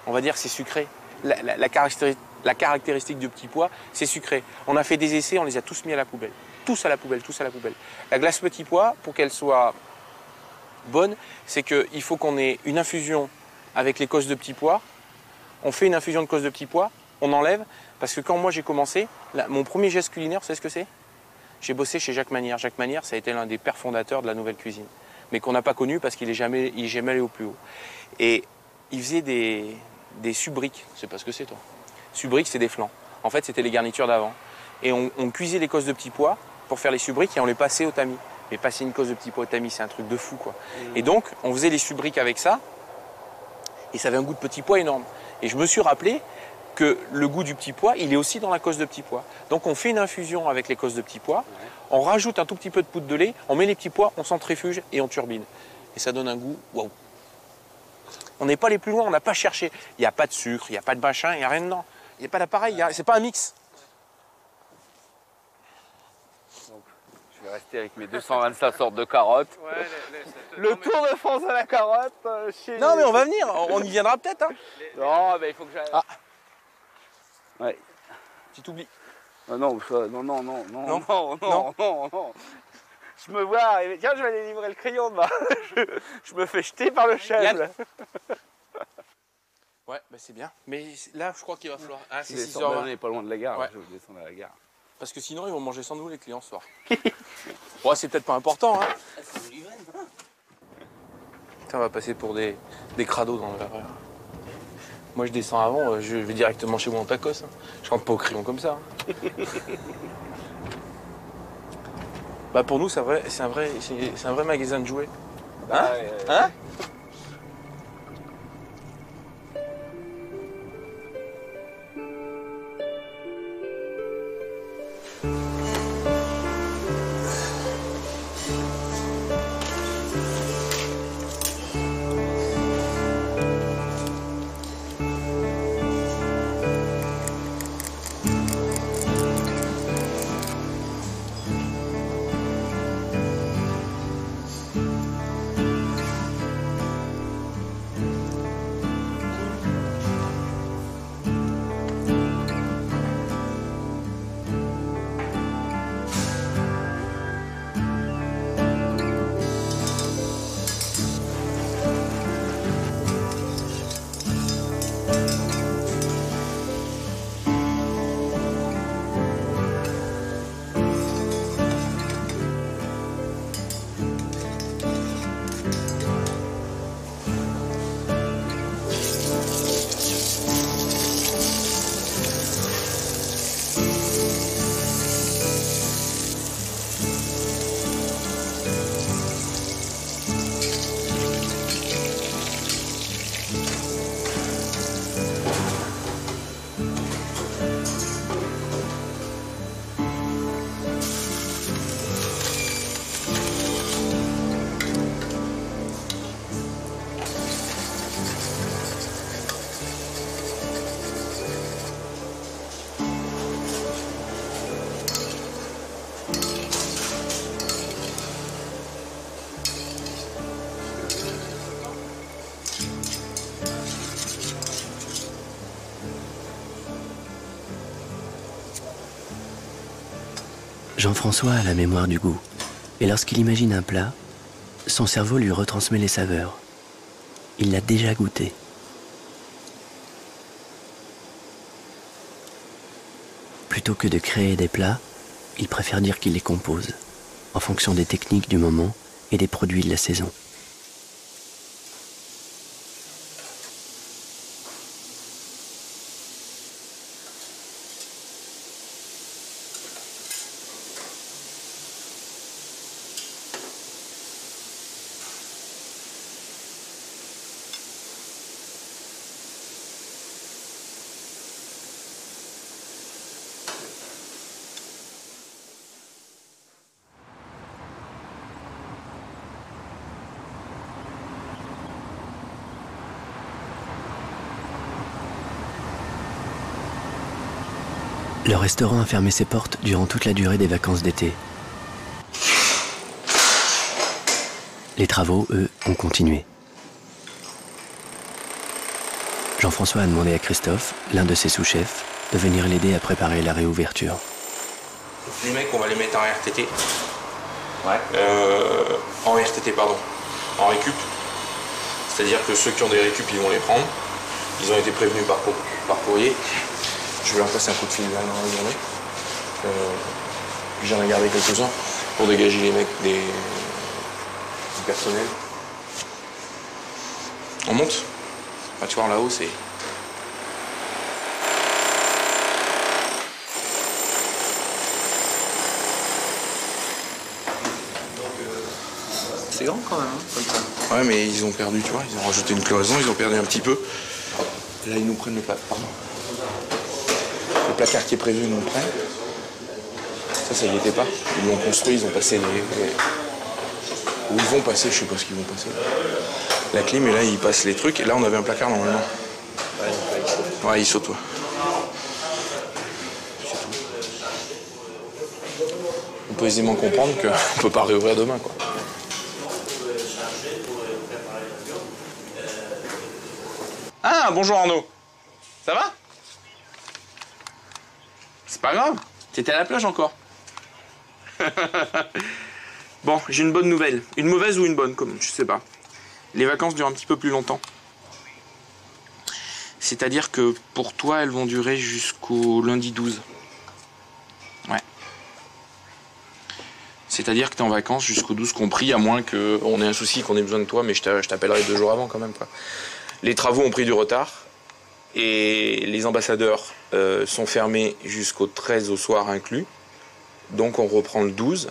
On va dire que c'est sucré. La caractéristique du petit pois, c'est sucré. On a fait des essais, on les a tous mis à la poubelle. Tous à la poubelle, tous à la poubelle. La glace petit pois, pour qu'elle soit bonne, c'est qu'il faut qu'on ait une infusion avec l'écosse de petit pois. On fait une infusion de cosse de petit pois, on enlève, parce que quand moi j'ai commencé, mon premier geste culinaire, vous savez ce que c'est? J'ai bossé chez Jacques Manière. Jacques Manière, ça a été l'un des pères fondateurs de la nouvelle cuisine, mais qu'on n'a pas connu parce qu'il n'est jamais allé au plus haut. Et il faisait des subriques. Je sais pas ce que c'est, toi. Subriques, c'est des flancs. En fait, c'était les garnitures d'avant. Et on cuisait les cosses de petits pois pour faire les subriques et on les passait au tamis. Mais passer une cosse de petits pois au tamis, c'est un truc de fou, quoi. Et donc, on faisait les subriques avec ça, et ça avait un goût de petit pois énorme. Et je me suis rappelé que le goût du petit pois, il est aussi dans la cosse de petits pois. Donc on fait une infusion avec les cosses de petits pois, on rajoute un tout petit peu de poudre de lait, on met les petits pois, on centrifuge et on turbine. Et ça donne un goût, waouh. On n'est pas allé plus loin, on n'a pas cherché. Il n'y a pas de sucre, il n'y a pas de machin, il n'y a rien dedans. Il n'y a pas d'appareil, c'est pas un mix. Donc, je vais rester avec mes 225 sortes de carottes. Ouais, le tour de France à la carotte. Non mais on va venir, on y viendra peut-être. Hein. Non, mais il faut que j'aille. Ah. Ouais. Tu t'oublies. Non. Je me vois, tiens, je vais aller livrer le crayon, je me fais jeter par le chef. Ouais, bah c'est bien. Mais là, je crois qu'il va falloir. Ah, c'est 6h20. On n'est pas loin de la gare, ouais. Je vais descendre à la gare. Parce que sinon, ils vont manger sans nous, les clients, ce soir. Bon, c'est peut-être pas important, hein. Putain, on va passer pour des crados dans le. Moi, je descends avant, je vais directement chez moi en tacos. Hein. Je rentre pas au crayon comme ça. Hein. Bah pour nous, c'est un vrai magasin de jouets. Hein? Hein? Jean-François a la mémoire du goût, et lorsqu'il imagine un plat, son cerveau lui retransmet les saveurs. Il l'a déjà goûté. Plutôt que de créer des plats, il préfère dire qu'il les compose, en fonction des techniques du moment et des produits de la saison. Le restaurant a fermé ses portes durant toute la durée des vacances d'été. Les travaux, eux, ont continué. Jean-François a demandé à Christophe, l'un de ses sous-chefs, de venir l'aider à préparer la réouverture. Les mecs, on va les mettre en RTT. Ouais. En RTT, pardon. En récup. C'est-à-dire que ceux qui ont des récup, ils vont les prendre. Ils ont été prévenus par courrier. Je vais leur passer un coup de fil là dans la journée. J'en ai gardé quelques-uns pour dégager les mecs du personnel. On monte. Ah, tu vois, là-haut, c'est... C'est grand quand même, hein, comme ça. Ouais, mais ils ont perdu, tu vois. Ils ont rajouté une cloison, ils ont perdu un petit peu. Là, ils nous prennent le placard qui est prévu, ils nous le prennent. Ça y était pas. Ils l'ont construit, ils ont passé Où ils vont passer, je sais pas ce qu'ils vont passer. La clim, et là, ils passent les trucs. Et là, on avait un placard normalement. Ouais, il saute, ouais. C'est tout. On peut aisément comprendre qu'on peut pas réouvrir demain, quoi. Ah, bonjour Arnaud. Ça va? C'est pas grave. T'étais à la plage encore. Bon, j'ai une bonne nouvelle. Une mauvaise ou une bonne, comme je sais pas. Les vacances durent un petit peu plus longtemps. C'est-à-dire que pour toi, elles vont durer jusqu'au lundi 12. Ouais. C'est-à-dire que t'es en vacances jusqu'au 12 compris, à moins qu'on ait un souci, qu'on ait besoin de toi, mais je t'appellerai 2 jours avant quand même, quoi. Les travaux ont pris du retard et les ambassadeurs sont fermés jusqu'au 13 au soir inclus. Donc on reprend le 12.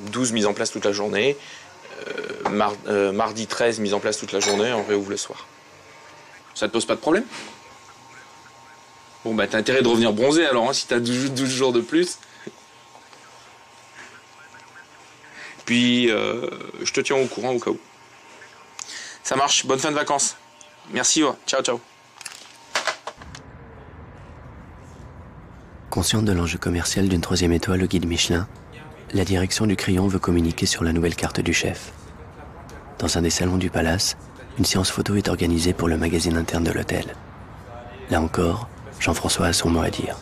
12 mis en place toute la journée. Mardi 13 mis en place toute la journée, on réouvre le soir. Ça te pose pas de problème? Bon bah t'as intérêt de revenir bronzer alors, hein, si t'as 12 jours de plus. Puis je te tiens au courant au cas où. Ça marche, bonne fin de vacances. Merci, ouais. Ciao, ciao. Consciente de l'enjeu commercial d'une 3e étoile au guide Michelin, la direction du Crillon veut communiquer sur la nouvelle carte du chef. Dans un des salons du palace, une séance photo est organisée pour le magazine interne de l'hôtel. Là encore, Jean-François a son mot à dire.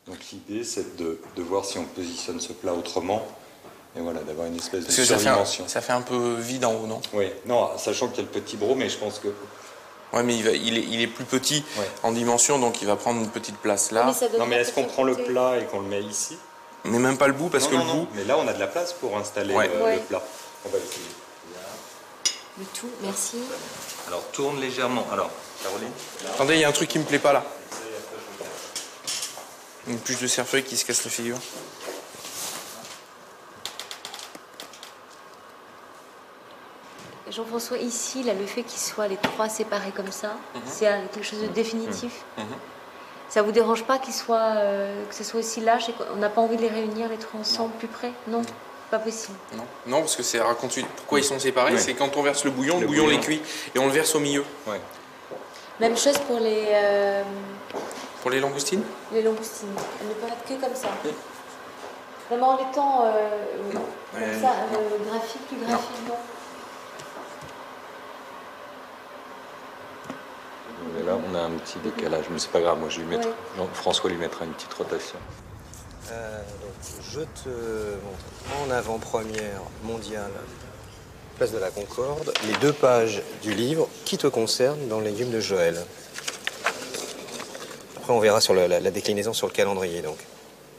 Donc l'idée, c'est de voir si on positionne ce plat autrement. Et voilà, d'avoir une espèce de surdimension. Ça fait un peu vide en haut, non? Oui, non, sachant qu'il y a le petit bro, mais je pense que... Ouais, mais il est plus petit en dimension, donc il va prendre une petite place là. Non, mais est-ce qu'on prend le plat et qu'on le met ici? Mais même pas le bout, parce que le bout... Mais là, on a de la place pour installer le plat. On va essayer. Le tout, merci. Alors, tourne légèrement. Alors, Caroline? Attendez, il y a un truc qui me plaît pas là. Une puce de cerfeuil qui se casse la figure. Jean-François, ici, là, le fait qu'ils soient les 3 séparés comme ça, c'est quelque chose de définitif. Ça vous dérange pas qu'ils soient, que ce soit aussi large et qu'on n'a pas envie de les réunir les 3 ensemble plus près? Non, pas possible. Non, parce que c'est raconté. Pourquoi ils sont séparés? C'est quand on verse le bouillon les cuit et on le verse au milieu. Même chose pour les... Pour les langoustines? Les langoustines. Elles ne peuvent être que comme ça. Vraiment en étant comme ça, graphique, plus graphique, non. Mais là, on a un petit décalage, mais c'est pas grave. Moi, François lui mettra une petite rotation. Je te montre en avant-première mondiale, place de la Concorde, les 2 pages du livre qui te concernent dans le légume de Joël. Après, on verra sur la déclinaison sur le calendrier. Donc,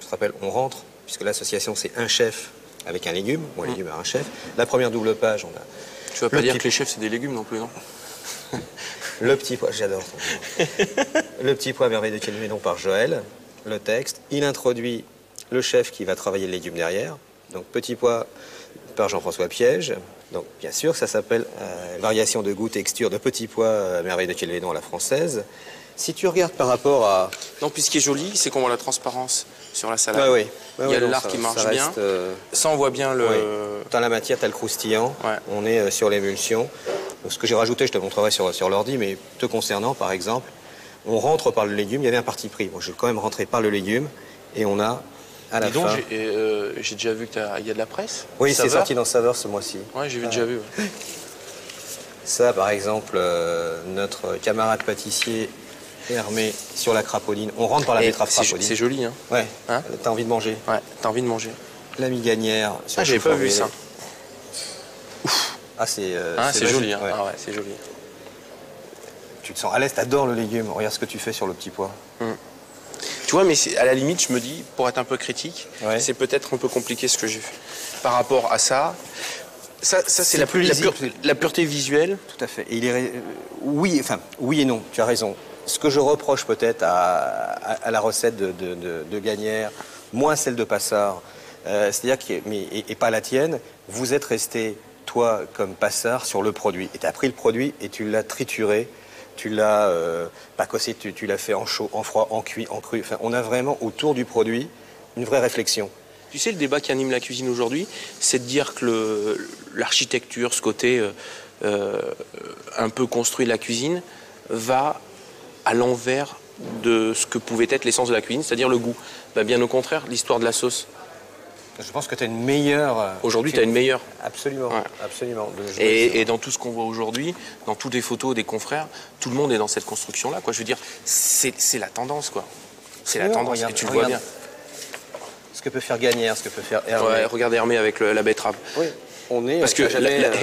je te rappelle, on rentre, puisque l'association, c'est un chef avec un légume, ou un légume à un chef. La première double page, on a... Tu vas pas dire que les chefs, c'est des légumes non plus, non? Le petit pois, j'adore. Le petit pois merveille de Kelmédon par Joël. Le texte, il introduit le chef qui va travailler le légume derrière. Donc, petit pois par Jean-François Piège. Donc, bien sûr, ça s'appelle variation de goût, texture de petit pois, merveille de Kelmédon à la française. Si tu regardes par rapport à... Non, puis ce qui est joli, c'est qu'on voit la transparence sur la salade. Oui. Il y a le lard qui marche bien. Ça, on voit bien le... Oui. Dans la matière, tu as le croustillant. Ouais. On est sur l'émulsion. Ce que j'ai rajouté, je te montrerai sur l'ordi, mais te concernant, par exemple, on rentre par le légume. Il y avait un parti pris. Moi, je vais quand même rentrer par le légume. Et on a, à la fin... j'ai déjà vu qu'il y a de la presse. Oui, c'est sorti dans Saveur ce mois-ci. Oui, j'ai déjà vu. Ouais. Ça, par exemple, notre camarade pâtissier... Hermé sur la crapoline. On rentre par la betterave crapoline. C'est joli, hein? Ouais. Hein, t'as envie de manger? Ouais, t'as envie de manger. La miganière. Ah, j'avais pas vu ça. Ouf. Ah, c'est joli, hein? Ouais. Ah ouais, c'est joli. Tu te sens à l'aise, t'adores le légume. Regarde ce que tu fais sur le petit pois. Tu vois, mais à la limite, je me dis, pour être un peu critique, c'est peut-être un peu compliqué ce que j'ai fait. Par rapport à ça, c'est la pureté visuelle. Tout à fait. Et oui et non, tu as raison. Ce que je reproche peut-être à la recette de Gagnère, moins celle de Passard, c'est-à-dire et pas la tienne, vous êtes resté, toi, comme Passard, sur le produit. Et tu as pris le produit et tu l'as trituré, tu l'as pas cossé, tu l'as fait en chaud, en froid, en cuit, en cru. Enfin, on a vraiment, autour du produit, une vraie réflexion. Tu sais, le débat qui anime la cuisine aujourd'hui, c'est de dire que l'architecture, ce côté un peu construit de la cuisine, va à l'envers de ce que pouvait être l'essence de la cuisine, c'est-à-dire le goût. Ben, bien au contraire, l'histoire de la sauce. Je pense que tu as une meilleure... Aujourd'hui, tu as une meilleure. Absolument, absolument. Et dans tout ce qu'on voit aujourd'hui, dans toutes les photos des confrères, tout le monde est dans cette construction-là. Je veux dire, c'est la tendance, quoi. C'est la tendance, et tu le vois bien. Ce que peut faire Gagnère, ce que peut faire Hermé. Ouais, regarde Hermé avec la betterave. Oui, on est... Parce que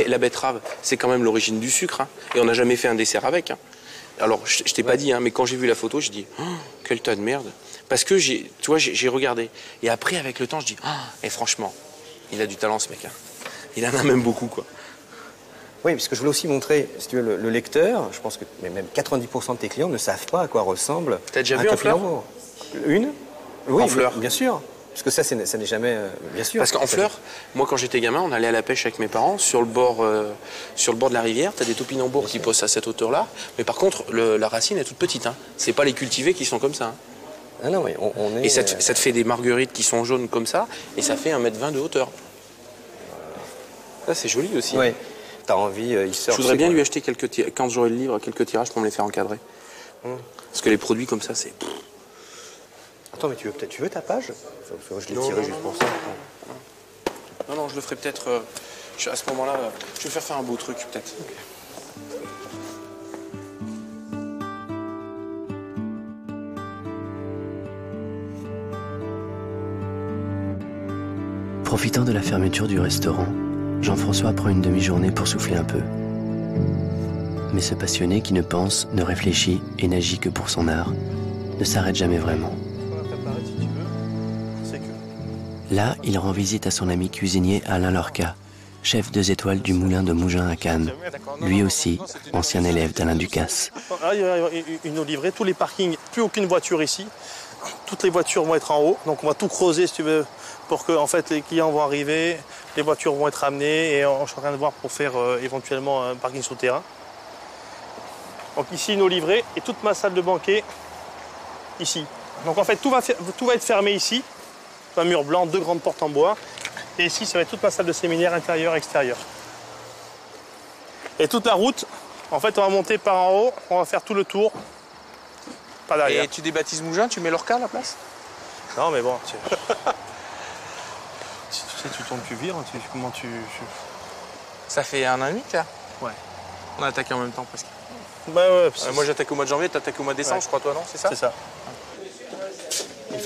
la betterave, c'est quand même l'origine du sucre, hein, et on n'a jamais fait un dessert avec. Hein. Alors, je t'ai pas dit, hein, mais quand j'ai vu la photo, je dis oh, quel tas de merde. Parce que j'ai regardé. Et après, avec le temps, je dis et franchement, il a du talent, ce mec. Hein. Il en a même beaucoup, quoi. Oui, parce que je voulais aussi montrer, si tu veux, le lecteur. Je pense que même 90% de tes clients ne savent pas à quoi ressemble. T'as déjà vu en fleur? Une? Oui, en fleur. Bien sûr. Parce que ça n'est jamais... bien sûr. Parce qu'en fleurs, moi, quand j'étais gamin, on allait à la pêche avec mes parents sur le bord de la rivière. Tu as des topinambours qui poussent à cette hauteur-là. Mais par contre, la racine est toute petite. Hein. C'est pas les cultivés qui sont comme ça. Hein. Ah non, oui, on est... Et ça te fait des marguerites qui sont jaunes comme ça. Et ça fait 1,20 m de hauteur. Ça, c'est joli aussi. Oui. T'as envie... Je voudrais bien lui acheter quand j'aurai le livre, quelques tirages pour me les faire encadrer. Parce que les produits comme ça, c'est... Attends, mais tu veux ta page? Je l'ai tiré juste pour ça. Non, je le ferai peut-être... à ce moment-là, je vais faire un beau truc, peut-être. Profitant de la fermeture du restaurant, Jean-François prend une demi-journée pour souffler un peu. Mais ce passionné qui ne pense, ne réfléchit et n'agit que pour son art, ne s'arrête jamais vraiment. Là, il rend visite à son ami cuisinier Alain Lorca, chef 2 étoiles du moulin de Mougins à Cannes. Lui aussi, ancien élève d'Alain Ducasse. Là, il y a une eau livrée, tous les parkings, plus aucune voiture ici. Toutes les voitures vont être en haut, donc on va tout creuser, si tu veux, pour que en fait, les clients vont arriver, les voitures vont être amenées, et on est en train de voir pour faire éventuellement un parking souterrain. Donc ici, une eau livrée, et toute ma salle de banquet, ici. Donc en fait, tout va être fermé ici. Un mur blanc, 2 grandes portes en bois. Et ici, ça va être toute ma salle de séminaire intérieure, extérieure. Et toute la route, en fait, on va monter par en haut, on va faire tout le tour. Pas derrière. Et tu débaptises Mougins, tu mets Lorca à la place? Non, mais bon, si tu sais, tu tournes, tu vires, comment tu... Ça fait 1 an et demi, là? Ouais. On a attaqué en même temps, presque. Bah ouais. Moi, j'attaque au mois de janvier, t'attaques au mois de décembre, je crois, toi, non? C'est ça? C'est ça.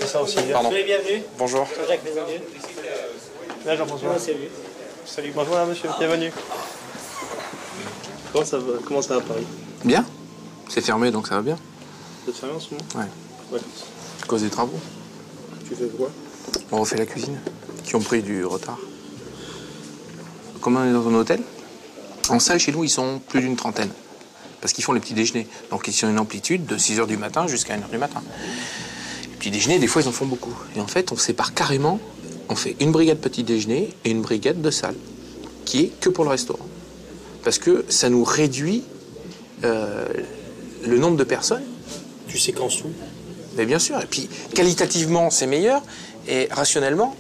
c'est ça aussi. Pardon. Soyez bienvenus. Bonjour. Jacques, bienvenue. Là, Jean-François. Salut. Bonjour, là, monsieur. Bienvenue. Comment ça va à Paris? Bien. C'est fermé, donc ça va bien. Vous êtes fermé en ce moment? Ouais. À cause des travaux. Tu fais quoi? On refait la cuisine, qui ont pris du retard. Comme on est dans un hôtel, en salle, chez nous, ils sont plus d'une trentaine. Parce qu'ils font les petits déjeuners. Donc, ils sont une amplitude de 6 h du matin jusqu'à 1 h du matin. Les petits déjeuners, des fois, ils en font beaucoup. Et en fait, on sépare carrément. On fait une brigade petit déjeuner et une brigade de salle, qui est que pour le restaurant. Parce que ça nous réduit le nombre de personnes. Tu séquences tout? Mais bien sûr. Et puis, qualitativement, c'est meilleur. Et rationnellement.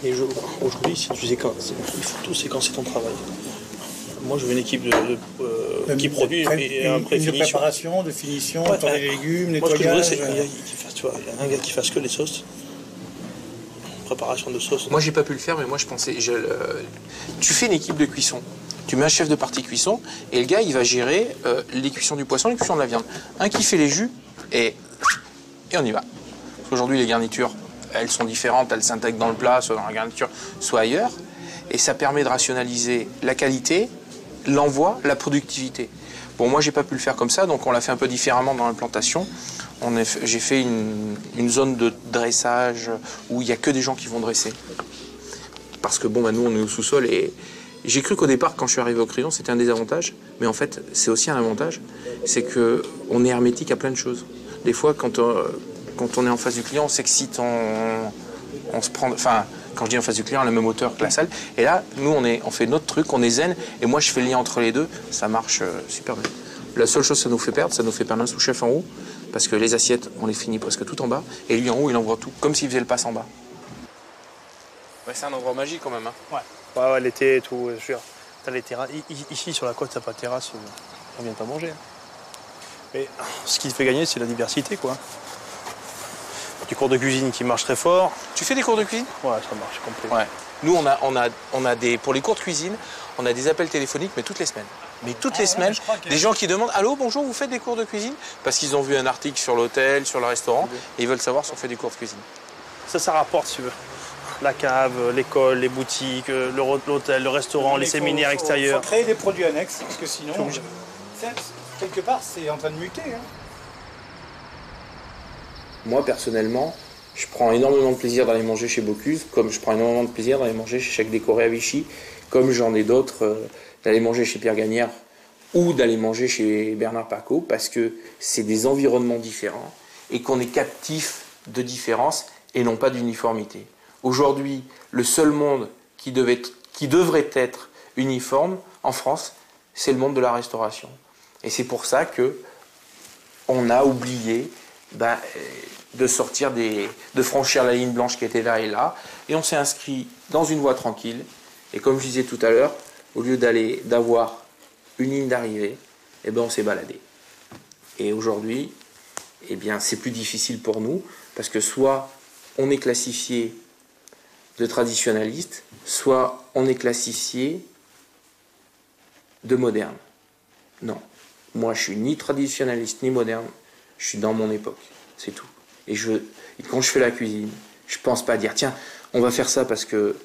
Et aujourd'hui, si tu séquences, il faut tout séquencer ton travail. Moi, je veux une équipe qui produit et un de préparation, de finition, les légumes, nettoyage. Moi, ce que je voudrais, c'est un gars qui fasse que les sauces. Préparation de sauce. Moi, j'ai pas pu le faire, mais moi, je pensais... Tu fais une équipe de cuisson. Tu mets un chef de partie cuisson, et le gars, il va gérer les cuissons du poisson, les cuissons de la viande. Un qui fait les jus, et on y va. Parce qu'aujourd'hui, les garnitures, elles sont différentes, elles s'intègrent dans le plat, soit dans la garniture, soit ailleurs. Et ça permet de rationaliser la qualité, l'envoi, la productivité. Bon, moi, j'ai pas pu le faire comme ça, donc on l'a fait un peu différemment dans l'implantation. J'ai fait une zone de dressage où il n'y a que des gens qui vont dresser. Parce que, bon, bah, nous, on est au sous-sol et j'ai cru qu'au départ, quand je suis arrivé au Crayon, c'était un désavantage. Mais en fait, c'est aussi un avantage. C'est qu'on est hermétique à plein de choses. Des fois, quand on est en face du client, on s'excite, on se prend... Enfin, quand je dis en face du client, à la même hauteur que la salle. Et là, nous, on fait notre truc, on est zen. Et moi, je fais le lien entre les deux. Ça marche super bien. La seule chose que ça nous fait perdre un sous-chef en haut. Parce que les assiettes, on les finit presque tout en bas. Et lui, en haut, il envoie tout. Comme s'il faisait le passe en bas. Ouais, c'est un endroit magique quand même. Hein. Ouais, l'été et tout. Je veux dire, t'as les terrasses. Ici, sur la côte, t'as pas de terrasse. On vient pas manger. Mais ce qui te fait gagner, c'est la diversité, quoi. Du cours de cuisine qui marche très fort. Tu fais des cours de cuisine? Ouais, ça marche complet. Ouais. Nous, on a des, pour les cours de cuisine, on a des appels téléphoniques, mais toutes les semaines. Mais toutes les semaines, des gens qui demandent « Allô, bonjour, vous faites des cours de cuisine ?» Parce qu'ils ont vu un article sur l'hôtel, sur le restaurant, et ils veulent savoir si on fait des cours de cuisine. Ça rapporte, si tu veux. La cave, l'école, les boutiques, l'hôtel, le restaurant, les séminaires extérieurs. Il faut créer des produits annexes, parce que sinon, quelque part, c'est en train de muter. Hein. Moi, personnellement, je prends énormément de plaisir d'aller manger chez Bocuse, comme je prends énormément de plaisir d'aller manger chez Chèque Décoré à Vichy, comme j'en ai d'autres, d'aller manger chez Pierre Gagnère ou d'aller manger chez Bernard Pacaud, parce que c'est des environnements différents et qu'on est captif de différence et non pas d'uniformité. Aujourd'hui, le seul monde qui devrait être uniforme en France, c'est le monde de la restauration. Et c'est pour ça que on a oublié de franchir la ligne blanche qui était là et là, et on s'est inscrit dans une voie tranquille. Et comme je disais tout à l'heure, au lieu d'avoir une ligne d'arrivée, eh ben on s'est baladé. Et aujourd'hui, eh bien c'est plus difficile pour nous, parce que soit on est classifié de traditionnaliste, soit on est classifié de moderne. Non, moi je suis ni traditionnaliste ni moderne, je suis dans mon époque, c'est tout. Et quand je fais la cuisine, je pense pas dire tiens, on va faire ça parce que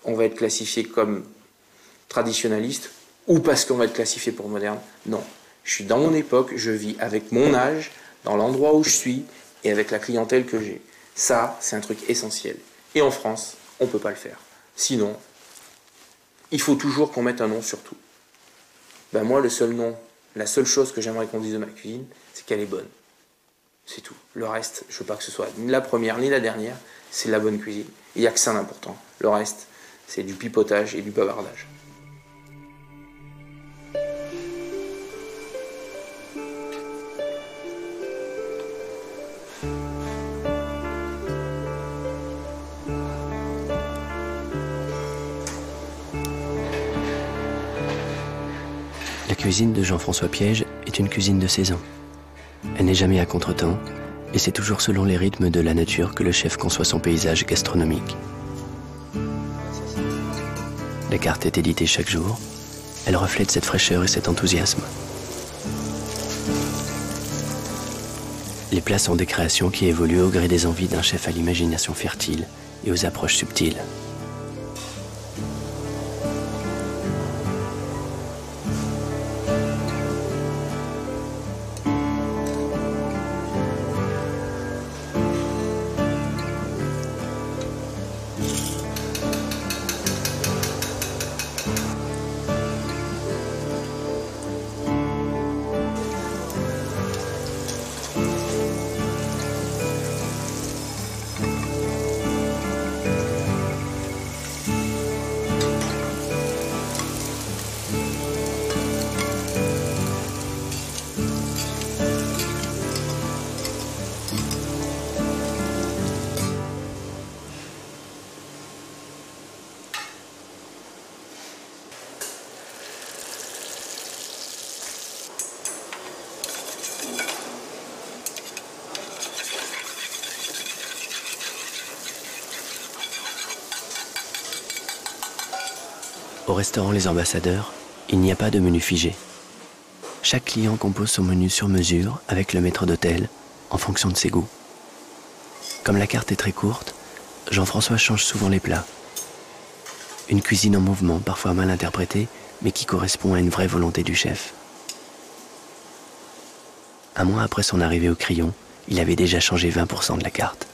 on va être classifié comme traditionnaliste ou parce qu'on va être classifié pour moderne. Non, je suis dans mon époque, je vis avec mon âge, dans l'endroit où je suis et avec la clientèle que j'ai. Ça, c'est un truc essentiel. Et en France, on ne peut pas le faire. Sinon, il faut toujours qu'on mette un nom sur tout. Ben moi, le seul nom, la seule chose que j'aimerais qu'on dise de ma cuisine, c'est qu'elle est bonne. C'est tout. Le reste, je veux pas que ce soit ni la première ni la dernière, c'est la bonne cuisine. Il n'y a que ça d'important. Le reste, c'est du pipotage et du bavardage. La cuisine de Jean-François Piège est une cuisine de saison. Elle n'est jamais à contretemps, et c'est toujours selon les rythmes de la nature que le chef conçoit son paysage gastronomique. La carte est éditée chaque jour. Elle reflète cette fraîcheur et cet enthousiasme. Les plats sont des créations qui évoluent au gré des envies d'un chef à l'imagination fertile et aux approches subtiles. Au restaurant Les Ambassadeurs, il n'y a pas de menu figé. Chaque client compose son menu sur mesure avec le maître d'hôtel en fonction de ses goûts. Comme la carte est très courte, Jean-François change souvent les plats. Une cuisine en mouvement, parfois mal interprétée, mais qui correspond à une vraie volonté du chef. Un mois après son arrivée au Crillon, il avait déjà changé 20% de la carte.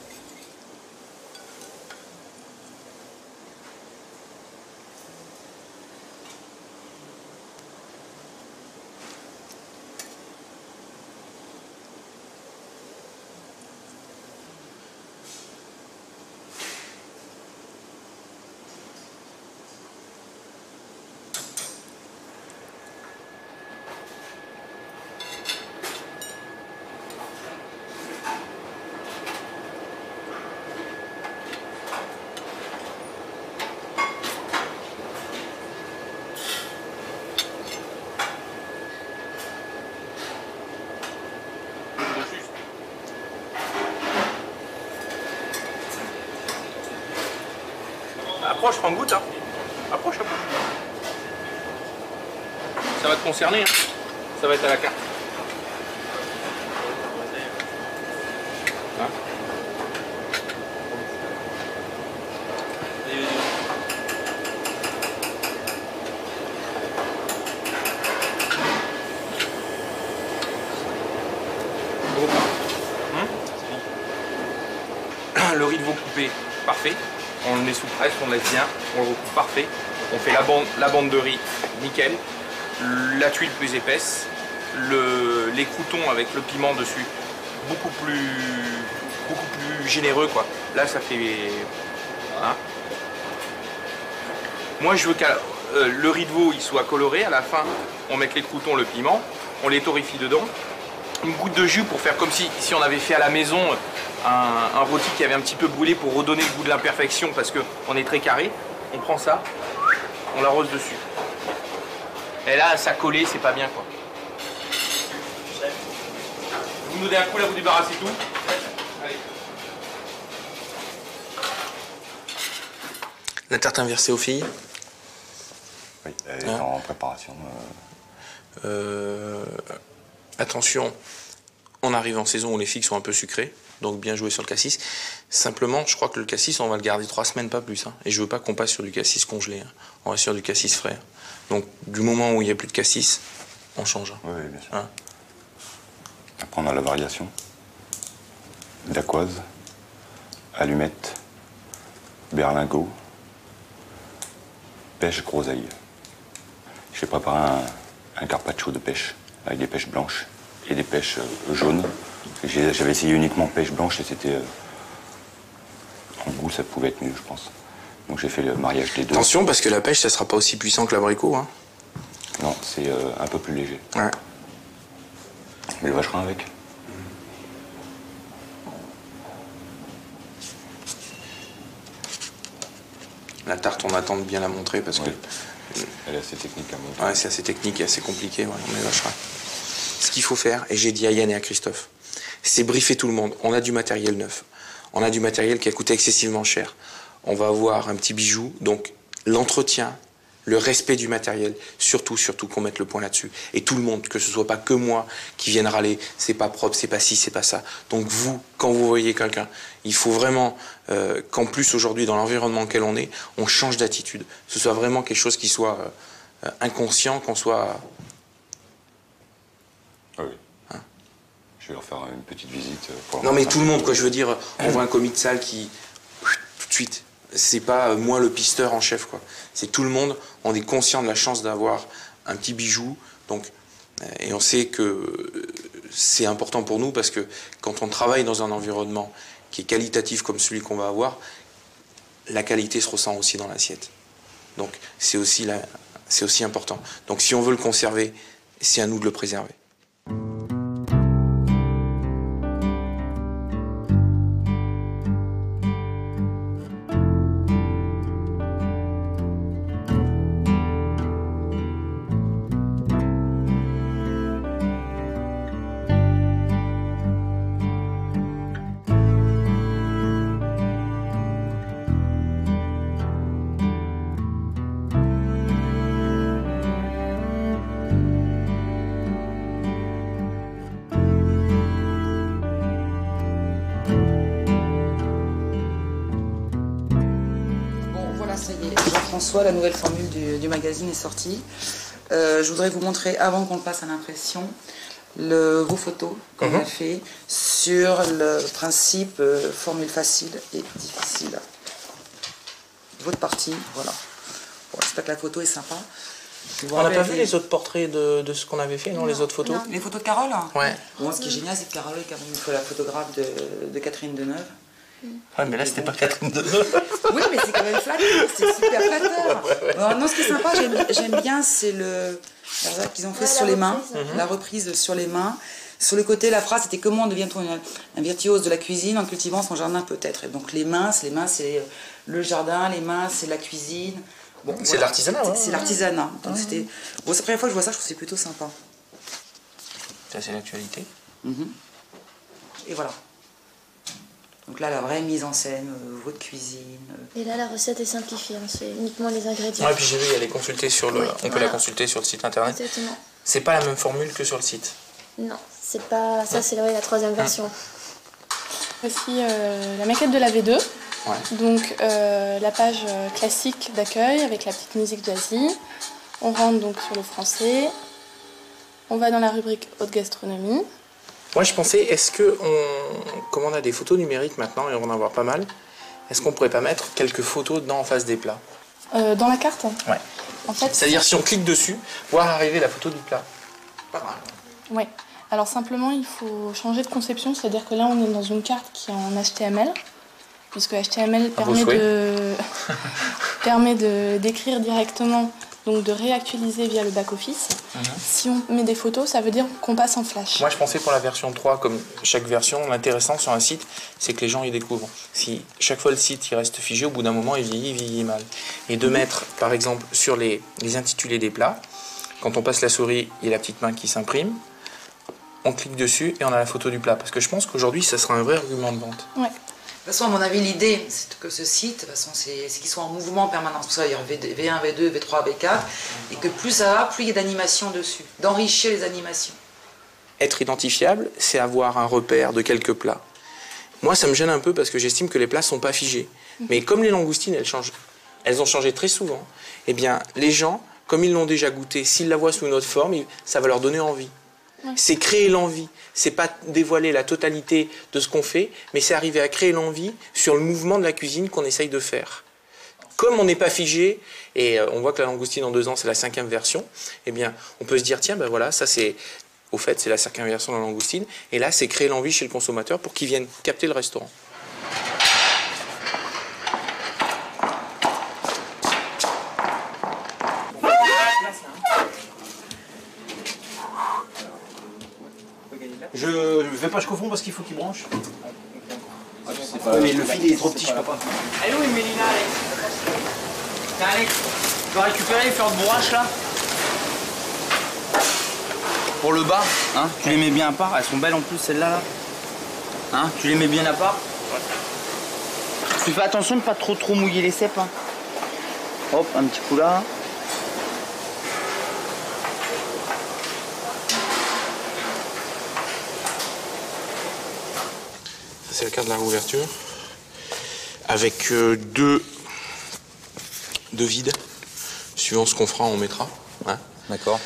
Approche, prends goûte, hein. Approche, approche. Ça va te concerner, hein. Ça va être à la carte. Hein? Le riz de veau coupé, parfait. On le met sous presse, on le laisse bien, on le recoupe parfait. On fait la bande de riz, nickel. La tuile plus épaisse. Les croûtons avec le piment dessus, beaucoup plus généreux, quoi. Là, ça fait... Hein. Moi, je veux que le riz de veau il soit coloré. À la fin, on met les croûtons, le piment. On les torréfie dedans. Une goutte de jus pour faire comme si on avait fait à la maison un rôti qui avait un petit peu brûlé pour redonner le goût de l'imperfection parce qu'on est très carré. On prend ça, on l'arrose dessus. Et là, ça collé, c'est pas bien, quoi. Vous me donnez un coup, là, vous débarrassez tout. Allez. La tarte inversée aux filles. Oui, elle est en préparation. Attention, on arrive en saison où les figues sont un peu sucrées, donc bien joué sur le cassis. Simplement, je crois que le cassis, on va le garder 3 semaines, pas plus. Hein. Et je veux pas qu'on passe sur du cassis congelé. Hein. On va sur du cassis frais. Donc, du moment où il n'y a plus de cassis, on change. Oui, bien sûr. Hein. Après, on a la variation. Dacquoise, allumette, berlingot, pêche groseille. J'ai préparé un carpaccio de pêche avec des pêches blanches et des pêches jaunes. J'avais essayé uniquement pêche blanche et c'était... en goût, ça pouvait être mieux, je pense. Donc j'ai fait le mariage des deux. Attention, parce que la pêche, ça sera pas aussi puissant que l'abricot. Hein. Non, c'est un peu plus léger. Ouais. Mais le vacherin avec. La tarte, on attend de bien la montrer parce que... Elle est assez technique à montrer. Ouais, c'est assez technique et assez compliqué, ouais, on les vachera. Ce qu'il faut faire, et j'ai dit à Yann et à Christophe, c'est briefer tout le monde. On a du matériel neuf. On a du matériel qui a coûté excessivement cher. On va avoir un petit bijou, donc l'entretien le respect du matériel, surtout qu'on mette le point là-dessus. Et tout le monde, que ce soit pas que moi qui vienne râler, c'est pas propre, c'est pas ci, c'est pas ça. Donc vous, quand vous voyez quelqu'un, il faut vraiment qu'en plus aujourd'hui, dans l'environnement auquel on est, on change d'attitude. Ce soit vraiment quelque chose qui soit inconscient, qu'on soit... Ah oui. Hein? Je vais leur faire une petite visite. Pour non mais tout le monde, quoi, je veux dire, on voit un commis de salle qui... tout de suite... C'est pas moi le pisteur en chef, quoi. C'est tout le monde, on est conscient de la chance d'avoir un petit bijou, donc, et on sait que c'est important pour nous parce que quand on travaille dans un environnement qui est qualitatif comme celui qu'on va avoir, la qualité se ressent aussi dans l'assiette. Donc c'est aussi important. Donc si on veut le conserver, c'est à nous de le préserver. Jean-François, la nouvelle formule du magazine est sortie. Je voudrais vous montrer, avant qu'on passe à l'impression, vos photos qu'on a fait sur le principe formule facile et difficile. Votre partie, voilà. Bon, j'espère que la photo est sympa. On n'a pas vu les autres portraits de ce qu'on avait fait, non, les autres photos? Les photos de Carole? Ouais. Bon, ce qui est génial, c'est que Carole est quand même la photographe de Catherine Deneuve. Ouais, mais là, c'était pas Catherine Deneuve. Oui, mais c'est quand même flatteur, c'est super flatteur. Ouais. Non, ce qui est sympa, j'aime bien, c'est qu'ils ont fait sur les mains, la reprise sur les mains. Sur le côté, la phrase, c'était comment devient-on un virtuose de la cuisine en cultivant son jardin peut-être. Et donc les mains, c'est le jardin, les mains, c'est la cuisine. Bon, c'est l'artisanat. C'est l'artisanat. Donc c'était. Bon, c'est la première fois que je vois ça, je trouve que c'est plutôt sympa. Ça, c'est l'actualité. Et voilà. Donc là, la vraie mise en scène, votre cuisine. Et là, la recette est simplifiée, hein, c'est uniquement les ingrédients. Ouais, puis j'ai vu, elle est consultée sur le... on peut la consulter sur le site internet. Exactement. C'est pas la même formule que sur le site. Non, c'est pas... Ça, c'est la troisième version. Voici la maquette de la V2. Ouais. Donc, la page classique d'accueil avec la petite musique jazzy. On rentre donc sur le français. On va dans la rubrique haute gastronomie. Moi, je pensais, est-ce que, comme on a des photos numériques maintenant, et on va en avoir pas mal, est-ce qu'on pourrait pas mettre quelques photos dedans en face des plats? Dans la carte? Ouais. En fait, c'est-à-dire, si on clique dessus, voir arriver la photo du plat. Pas mal. Ouais. Alors, simplement, il faut changer de conception, c'est-à-dire que là, on est dans une carte qui est en HTML, puisque HTML permet d'écrire directement, donc de réactualiser via le back-office. Si on met des photos, ça veut dire qu'on passe en flash. Moi, je pensais pour la version 3, comme chaque version, l'intéressant sur un site, c'est que les gens y découvrent. Si chaque fois le site il reste figé, au bout d'un moment, il vieillit mal. Et de mettre, par exemple, sur les intitulés des plats, quand on passe la souris, il y a la petite main qui s'imprime, on clique dessus et on a la photo du plat. Parce que je pense qu'aujourd'hui, ça sera un vrai argument de vente. Ouais. De toute façon, à mon avis, l'idée, c'est que ce site, de toute façon, c'est qu'il soit en mouvement en permanence. Pour ça, il y a V1, V2, V3, V4. Et que plus ça va, plus il y a d'animation dessus. D'enrichir les animations. Être identifiable, c'est avoir un repère de quelques plats. Moi, ça me gêne un peu parce que j'estime que les plats ne sont pas figés. Mais comme les langoustines, elles ont changé très souvent, eh bien, les gens, comme ils l'ont déjà goûté, s'ils la voient sous une autre forme, ça va leur donner envie. Ouais. C'est créer l'envie, c'est pas dévoiler la totalité de ce qu'on fait, mais c'est arriver à créer l'envie sur le mouvement de la cuisine qu'on essaye de faire. Comme on n'est pas figé, et on voit que la langoustine en 2 ans c'est la 5e version, eh bien on peut se dire tiens ben voilà, ça c'est, au fait c'est la 5e version de la langoustine, et là c'est créer l'envie chez le consommateur pour qu'il vienne capter le restaurant. Je vais pas jusqu'au fond parce qu'il faut qu'il branche. Mais le fil est trop petit, je peux pas. Elle est où, Mélina, Alex? Tiens, Alex, tu vas récupérer les fleurs de bourrache là? Pour le bas, hein, tu les mets bien à part. Elles sont belles en plus, celles-là. Là. Hein, tu les mets bien à part. Tu fais attention de pas trop mouiller les cèpes. Hein. Hop, un petit coup là. c'est le quart de la réouverture. Avec deux vides. Suivant ce qu'on fera, on mettra. Hein. D'accord.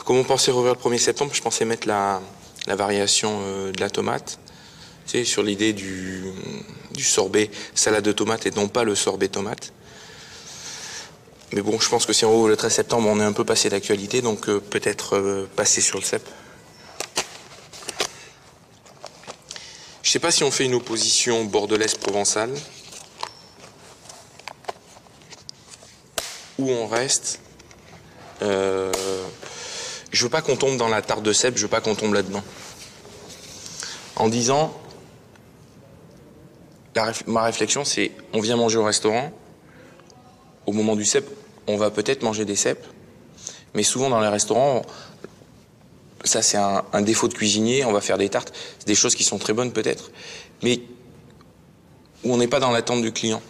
Comme on pensait rouvrir le 1er septembre, je pensais mettre la variation de la tomate. Tu sais, sur l'idée du sorbet salade de tomate et non pas le sorbet tomate. Mais bon, je pense que si on rouvre le 13 septembre, on est un peu passé d'actualité, donc peut-être passer sur le cèpe. Je sais pas si on fait une opposition bordelaise provençale ou on reste. Je veux pas qu'on tombe dans la tarte de cèpe, je veux pas qu'on tombe là-dedans. En disant, ma réflexion, c'est on vient manger au restaurant, au moment du cèpe, on va peut-être manger des cèpes, mais souvent dans les restaurants, ça c'est un défaut de cuisinier, on va faire des tartes, c'est des choses qui sont très bonnes peut-être, mais où on n'est pas dans l'attente du client.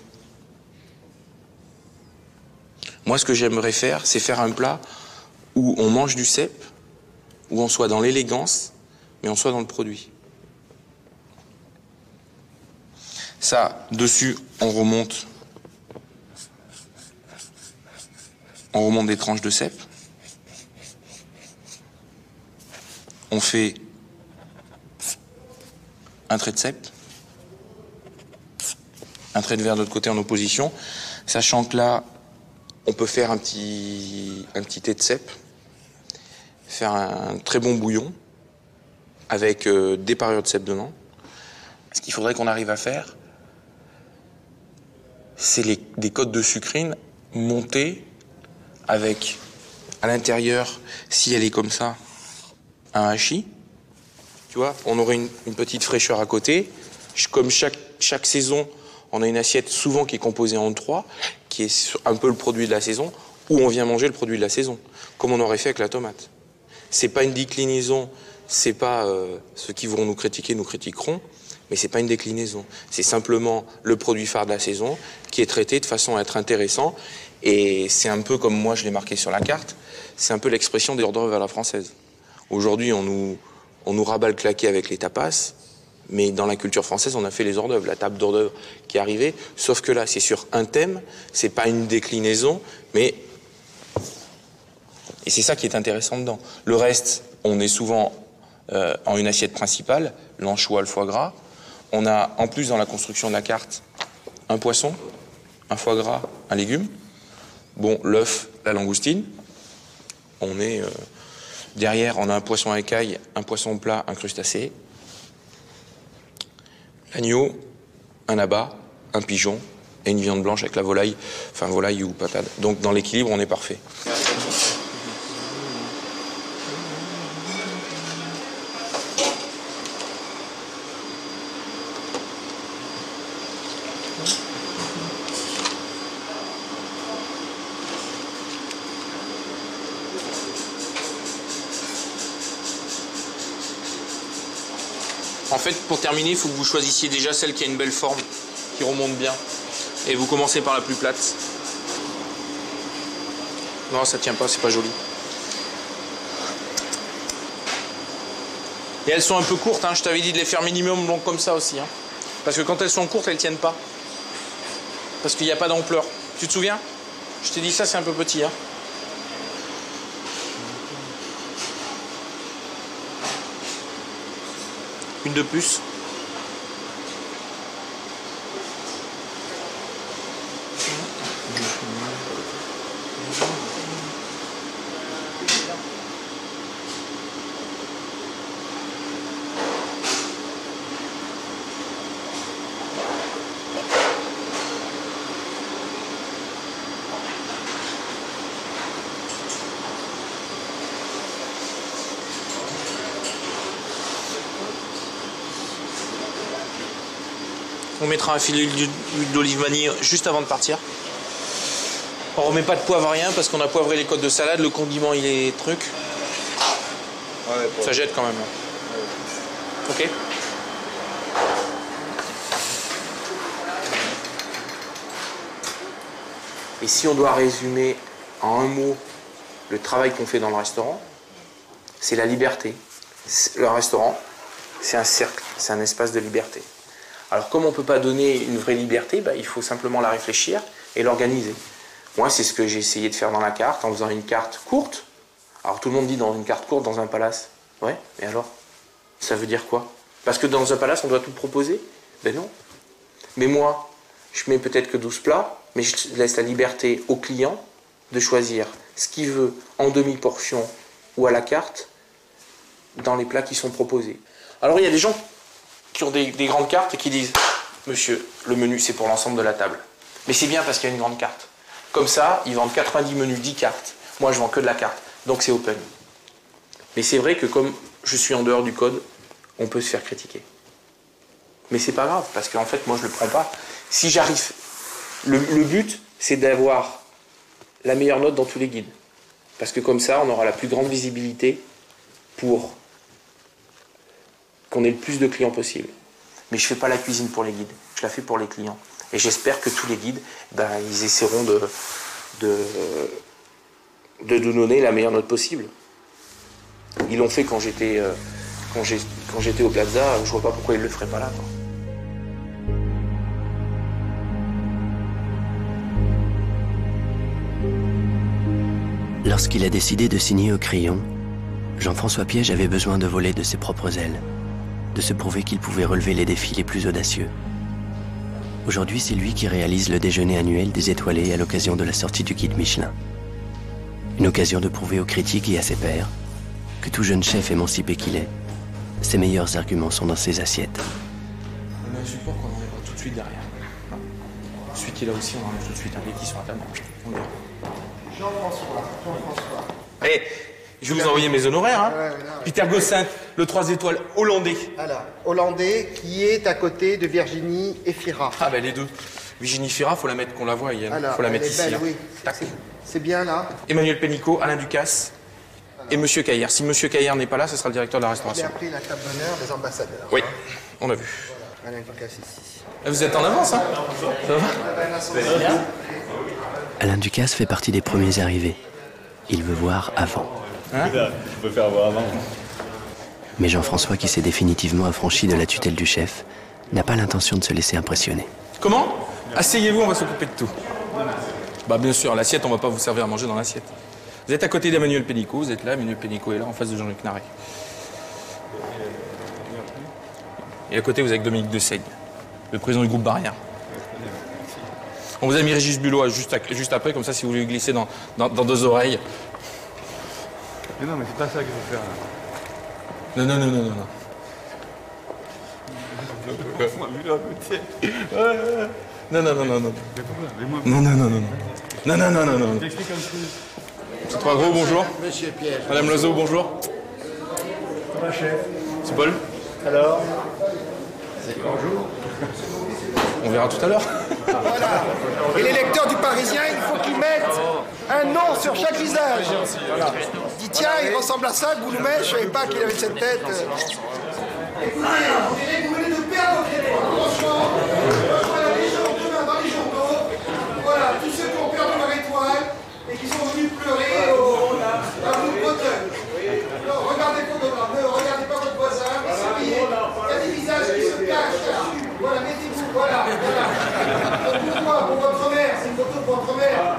Moi, ce que j'aimerais faire, c'est faire un plat où on mange du cèpe, où on soit dans l'élégance, mais on soit dans le produit. Ça, dessus, on remonte des tranches de cèpe. On fait un trait de cèpe, un trait de verre de l'autre côté en opposition, sachant que là, on peut faire un petit thé de cèpe, faire un très bon bouillon avec des parures de cèpe dedans. Ce qu'il faudrait qu'on arrive à faire, c'est des côtes de sucrine montées avec, à l'intérieur, si elle est comme ça, un hachis. Tu vois, on aurait une petite fraîcheur à côté. Comme chaque saison, on a une assiette souvent qui est composée en 3, qui est un peu le produit de la saison, où on vient manger le produit de la saison, comme on aurait fait avec la tomate. C'est pas une déclinaison, c'est pas ceux qui vont nous critiquer nous critiqueront, mais c'est pas une déclinaison. C'est simplement le produit phare de la saison qui est traité de façon à être intéressant. Et c'est un peu comme moi je l'ai marqué sur la carte, c'est un peu l'expression des hors d'œuvre à la française. Aujourd'hui, on nous rabat le claquet avec les tapas, mais dans la culture française, on a fait les hors d'œuvre, la table d'hors d'œuvre qui est arrivée, sauf que là, c'est sur un thème, c'est pas une déclinaison, mais... Et c'est ça qui est intéressant dedans. Le reste, on est souvent en une assiette principale, l'anchois, le foie gras. On a, en plus, dans la construction de la carte, un poisson, un foie gras, un légume. Bon, l'œuf, la langoustine. On est... derrière, on a un poisson à écaille, un poisson plat, un crustacé. L'agneau, un abat, un pigeon et une viande blanche avec la volaille, enfin volaille ou patate. Donc dans l'équilibre, on est parfait. En fait, pour terminer, il faut que vous choisissiez déjà celle qui a une belle forme, qui remonte bien. Et vous commencez par la plus plate. Non, ça tient pas, c'est pas joli. Et elles sont un peu courtes, hein. Je t'avais dit de les faire minimum longues comme ça aussi. Hein. Parce que quand elles sont courtes, elles tiennent pas. Parce qu'il n'y a pas d'ampleur. Tu te souviens? Je t'ai dit ça, c'est un peu petit. Hein. Une de plus. On mettra un filet d'huile d'olive vanille juste avant de partir. On remet pas de poivre, rien, parce qu'on a poivré les côtes de salade, le condiment il est truc. Ouais, ça jette quand même. Ouais. Ok. Et si on doit résumer en un mot le travail qu'on fait dans le restaurant, c'est la liberté. Le restaurant, c'est un cercle. c'est un espace de liberté. Alors comme on ne peut pas donner une vraie liberté, il faut simplement la réfléchir et l'organiser. Moi, c'est ce que j'ai essayé de faire dans la carte, en faisant une carte courte. Alors tout le monde dit dans une carte courte, dans un palace. Ouais, mais alors? Ça veut dire quoi? Parce que dans un palace, on doit tout proposer? Ben non. Mais moi, je mets peut-être que 12 plats, mais je laisse la liberté au client de choisir ce qu'il veut en demi-portion ou à la carte dans les plats qui sont proposés. Alors il y a des gens qui ont des grandes cartes et qui disent « Monsieur, le menu c'est pour l'ensemble de la table ». Mais c'est bien parce qu'il y a une grande carte. Comme ça, ils vendent 90 menus, 10 cartes. Moi, je vends que de la carte. Donc c'est open. Mais c'est vrai que comme je suis en dehors du code, on peut se faire critiquer. Mais c'est pas grave, parce qu'en fait, moi, je le prends pas. Si j'arrive... Le but, c'est d'avoir la meilleure note dans tous les guides. Parce que comme ça, on aura la plus grande visibilité pour qu'on ait le plus de clients possible. Mais je ne fais pas la cuisine pour les guides, je la fais pour les clients. Et j'espère que tous les guides, ils essaieront de nous donner la meilleure note possible. Ils l'ont fait quand j'étais au Plaza, je vois pas pourquoi ils le feraient pas là, quoi. Lorsqu'il a décidé de signer au crayon, Jean-François Piège avait besoin de voler de ses propres ailes, de se prouver qu'il pouvait relever les défis les plus audacieux. Aujourd'hui, c'est lui qui réalise le déjeuner annuel des étoilés à l'occasion de la sortie du guide Michelin. Une occasion de prouver aux critiques et à ses pairs que tout jeune chef émancipé qu'il est, ses meilleurs arguments sont dans ses assiettes. On a un support qu'on enlèvera tout de suite derrière. Celui qui est là aussi, on enlève tout de suite, avec qui sont à table. Jean-François. Allez, je vais vous envoyer mes honoraires. Hein. Peter Gossint, le 3 étoiles hollandais. Voilà, hollandais qui est à côté de Virginie Efira. Ah ben les deux. Virginie Efira, faut la mettre, qu'on la voit, il faut la mettre ici. Belle, là. oui. C'est bien là. Emmanuel Pénicaud, Alain Ducasse et Monsieur Caillère. Si Monsieur Caillère n'est pas là, ce sera le directeur de la restauration. Il a pris la table d'honneur des ambassadeurs. Oui, on a vu. Alain Ducasse ici. Vous êtes en avance, hein? Ça va? Alain Ducasse fait partie des premiers arrivés. Il veut voir avant. Hein? Je peux faire voir avant. Mais Jean-François, qui s'est définitivement affranchi de la tutelle du chef, n'a pas l'intention de se laisser impressionner. Comment? Asseyez-vous, on va s'occuper de tout. Bah bien sûr, l'assiette, on va pas vous servir à manger dans l'assiette. Vous êtes à côté d'Emmanuel Pénicaud, vous êtes là, Emmanuel Pénicaud est là, en face de Jean-Luc Narey. Et à côté, vous êtes avec Dominique Dessaigne, le président du groupe Barrière. On vous a mis Régis Bulot juste après, comme ça, si vous voulez glisser dans deux oreilles. Mais non, mais c'est pas ça que je veux faire là. Non. Non. C'est trois gros, bonjour. Monsieur Pierre. Madame Loiseau, bonjour. Ça va, chef? C'est Paul. Alors? Bonjour. On verra tout à l'heure. Voilà. Et les lecteurs du Parisien, il faut qu'ils mettent un nom sur chaque visage. Voilà. Dis tiens, il ressemble à ça, Gouloumet, je savais pas qu'il avait cette tête. Écoutez, on dirait que vous venez de perdre votre étoile. Franchement, voilà, les gens demain dans les journaux, voilà, tous ceux qui ont perdu leur étoile et qui sont venus pleurer à vous de Bretagne. Regardez le photographe, ne regardez pas votre voisin, essayez. Il y a des visages qui se cachent. Voilà, mettez-vous, voilà. Pour votre mère, c'est une photo de votre mère.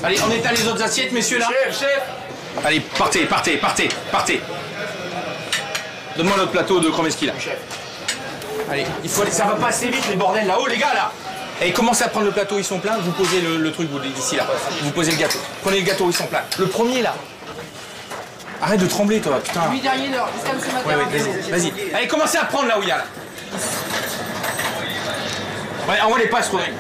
Allez, on étale les autres assiettes, messieurs, là. Chef. Allez, partez. Donne-moi l'autre plateau de Kromeski, là. Allez, il faut aller, ça va pas assez vite, les bordels, là-haut, les gars, là. Et commencez à prendre le plateau, ils sont pleins, vous posez le truc d'ici, là. Vous posez le gâteau. Prenez le gâteau, ils sont pleins. Le premier, là. Arrête de trembler, toi, putain. Lui derrière, jusqu'à M. Macaron. Vas-y. Allez, commencez à prendre là où il y a, là. Ouais, envoie les passes, Rodrigue.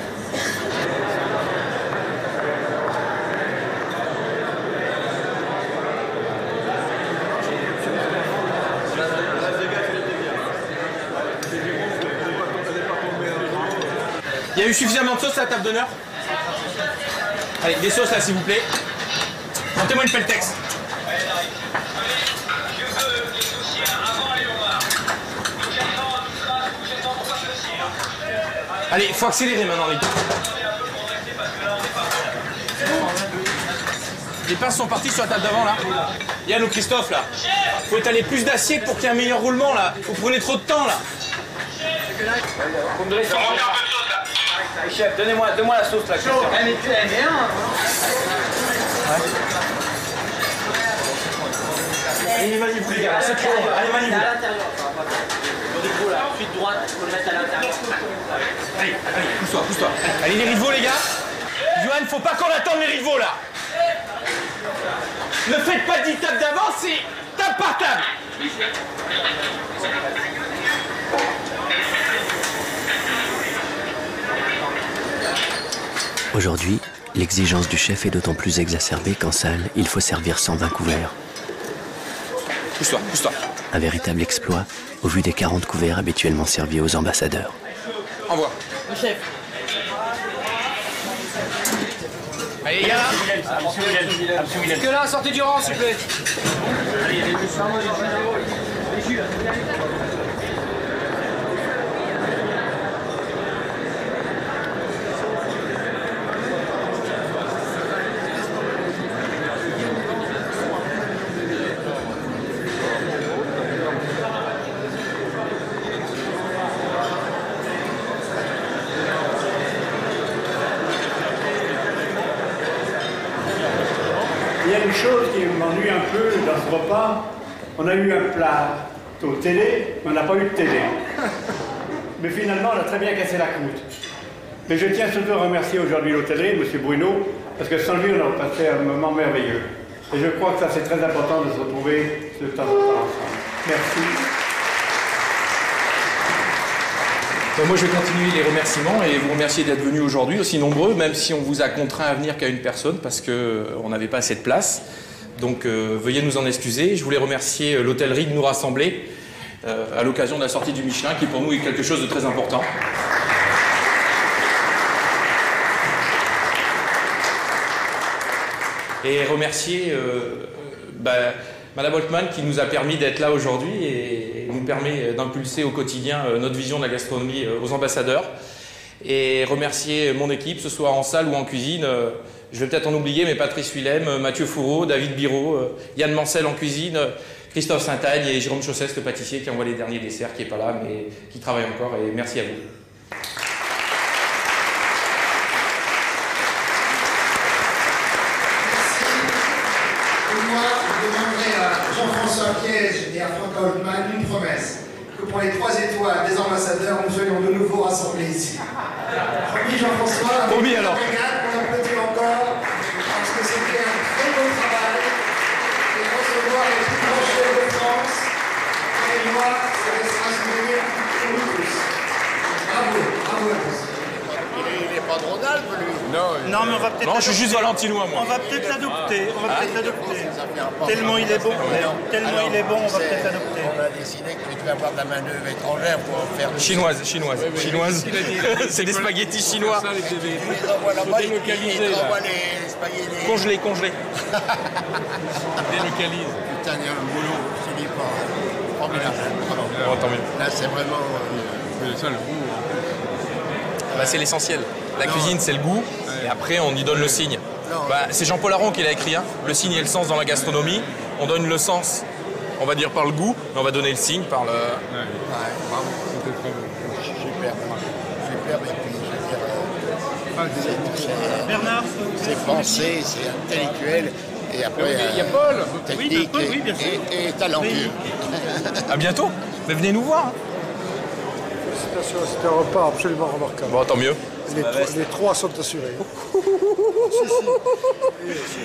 Il y a eu suffisamment de sauce à la table d'honneur? Allez, des sauces là, s'il vous plaît. Montez-moi une pelletex. Allez, il faut accélérer maintenant, les gars. Les pinces sont parties sur la table d'avant là. Yann ou Christophe là. Faut étaler plus d'acier pour qu'il y ait un meilleur roulement là. Vous prenez trop de temps là. Vous me donnez ça. Chef, donnez-moi la sauce là. Mais tu aimes bien. Allez, manipule les gars, c'est trop. Allez, manipule. À l'intérieur. Ensuite droite, faut le mettre à l'intérieur. Allez, pousse-toi. Allez les rivaux les gars. Johan, faut pas qu'on attende les rivaux là. Ne faites pas 10 tables d'avance, c'est table par table. Aujourd'hui, l'exigence du chef est d'autant plus exacerbée qu'en salle, il faut servir 120 couverts. Pousse-toi. Un véritable exploit au vu des 40 couverts habituellement servis aux ambassadeurs. Envoie. Le chef. Allez les gars. Que là, sortez du rang s'il vous plaît. Il y a une chose qui m'ennuie un peu dans ce repas. On a eu un plateau télé, mais on n'a pas eu de télé. Mais finalement, on a très bien cassé la croûte. Mais je tiens surtout à remercier aujourd'hui l'hôtelier, M. Bruno, parce que sans lui, on aurait passé un moment merveilleux. Et je crois que ça, c'est très important de se retrouver de temps en temps ensemble. Merci. Moi, je vais continuer les remerciements et vous remercier d'être venus aujourd'hui aussi nombreux, même si on vous a contraint à venir qu'à une personne parce qu'on n'avait pas assez de place. Donc, veuillez nous en excuser. Je voulais remercier l'hôtellerie de nous rassembler à l'occasion de la sortie du Michelin, qui pour nous est quelque chose de très important. Et remercier Madame Holtmann qui nous a permis d'être là aujourd'hui et nous permet d'impulser au quotidien notre vision de la gastronomie aux ambassadeurs. Et remercier mon équipe, ce soit en salle ou en cuisine. Je vais peut-être en oublier, mais Patrice Willem, Mathieu Fourreau, David Biro, Yann Mancel en cuisine, Christophe Saint-Agne et Jérôme Chaussès, le pâtissier qui envoie les derniers desserts, qui n'est pas là, mais qui travaille encore. Et merci à vous. Jean-François Piège et à Franck Holtmann une promesse, que pour les 3 étoiles des ambassadeurs, nous soyons de nouveau rassemblés ici. Promis Jean-François, avec promis alors. On applaudit encore, parce que c'était un très beau travail, et recevoir les plus grands chefs de France, et moi, ça restera un souvenir pour nous tous. Bravo à tous. Il n'est pas de Rhône-Alpes, lui. Non, mais on va peut-être. Non, je suis juste valentinois, moi. On va peut-être l'adopter. Tellement il est bon. Tellement il est bon, on va peut-être l'adopter. On a décidé que tu devais avoir de la main-d'œuvre étrangère pour faire. Chinoise. C'est des spaghettis chinois. Il les envoie là-bas, il envoie les spaghettis. Congelés. Délocalise. Putain, il y a un boulot, je te dis pas. Formidable. Tant mieux. Là, c'est vraiment. Ça, le goût. C'est l'essentiel. La cuisine, c'est le goût, et après, on y donne le signe. C'est Jean-Paul Aron qui l'a écrit, hein. Le signe et le sens dans la gastronomie. On donne le sens, on va dire par le goût, mais on va donner le signe par le... Bravo. Superbe, et puis, je veux dire... Bernard, c'est pensé, c'est intellectuel, et après... Il y a Paul. Technique et talentueux. À bientôt, mais venez nous voir. C'était un repas absolument remarquable. Bon, tant mieux. Les 3 sont assurés.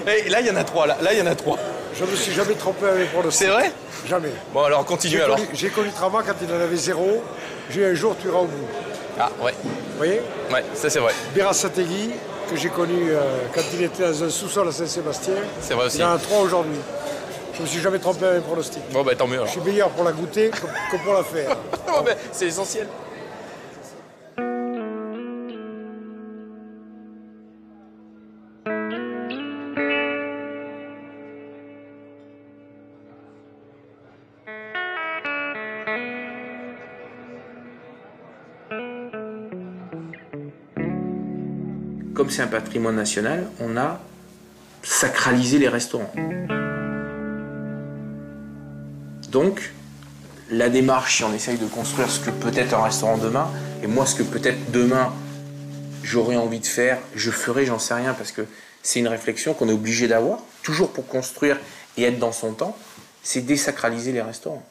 Et là, il y en a 3. Là, il y en a 3. Je ne me suis jamais trompé avec pronostic. C'est vrai? Jamais. Bon, alors, continue alors. J'ai connu Trama quand il en avait 0. J'ai eu un jour, tu iras au bout. Ah, ouais. Vous voyez? Ouais, ça c'est vrai. Béra Sategui, que j'ai connu quand il était dans un sous-sol à Saint-Sébastien. C'est vrai aussi. Il en a 3 aujourd'hui. Je ne me suis jamais trompé avec pronostic. Bon, bah tant mieux alors. Je suis meilleur pour la goûter que pour la faire. Oh, bah, c'est essentiel. Comme c'est un patrimoine national, on a sacraliser les restaurants. Donc, la démarche, si on essaye de construire ce que peut être un restaurant demain, et moi ce que peut-être demain j'aurais envie de faire, je ferai, j'en sais rien, parce que c'est une réflexion qu'on est obligé d'avoir, toujours pour construire et être dans son temps, c'est désacraliser les restaurants.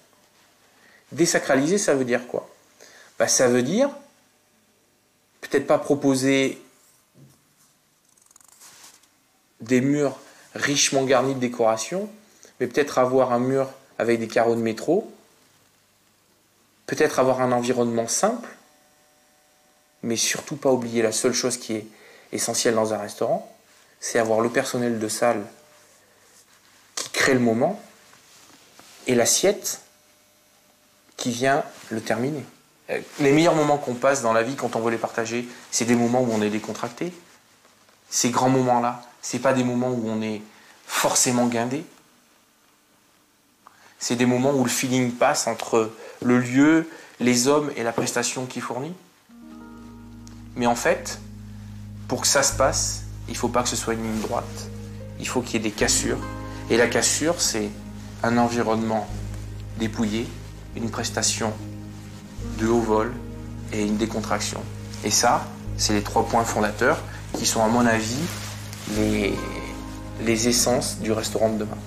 Désacraliser, ça veut dire quoi? Bah, ça veut dire peut-être pas proposer des murs richement garnis de décoration, mais peut-être avoir un mur avec des carreaux de métro, peut-être avoir un environnement simple, mais surtout pas oublier la seule chose qui est essentielle dans un restaurant, c'est avoir le personnel de salle qui crée le moment et l'assiette qui vient le terminer. Les meilleurs moments qu'on passe dans la vie quand on veut les partager, c'est des moments où on est décontracté. Ces grands moments-là, c'est pas des moments où on est forcément guindé. C'est des moments où le feeling passe entre le lieu, les hommes et la prestation qu'il fournit. Mais en fait, pour que ça se passe, il ne faut pas que ce soit une ligne droite. Il faut qu'il y ait des cassures. Et la cassure, c'est un environnement dépouillé, une prestation de haut vol et une décontraction. Et ça, c'est les 3 points fondateurs qui sont, à mon avis, les essences du restaurant de demain.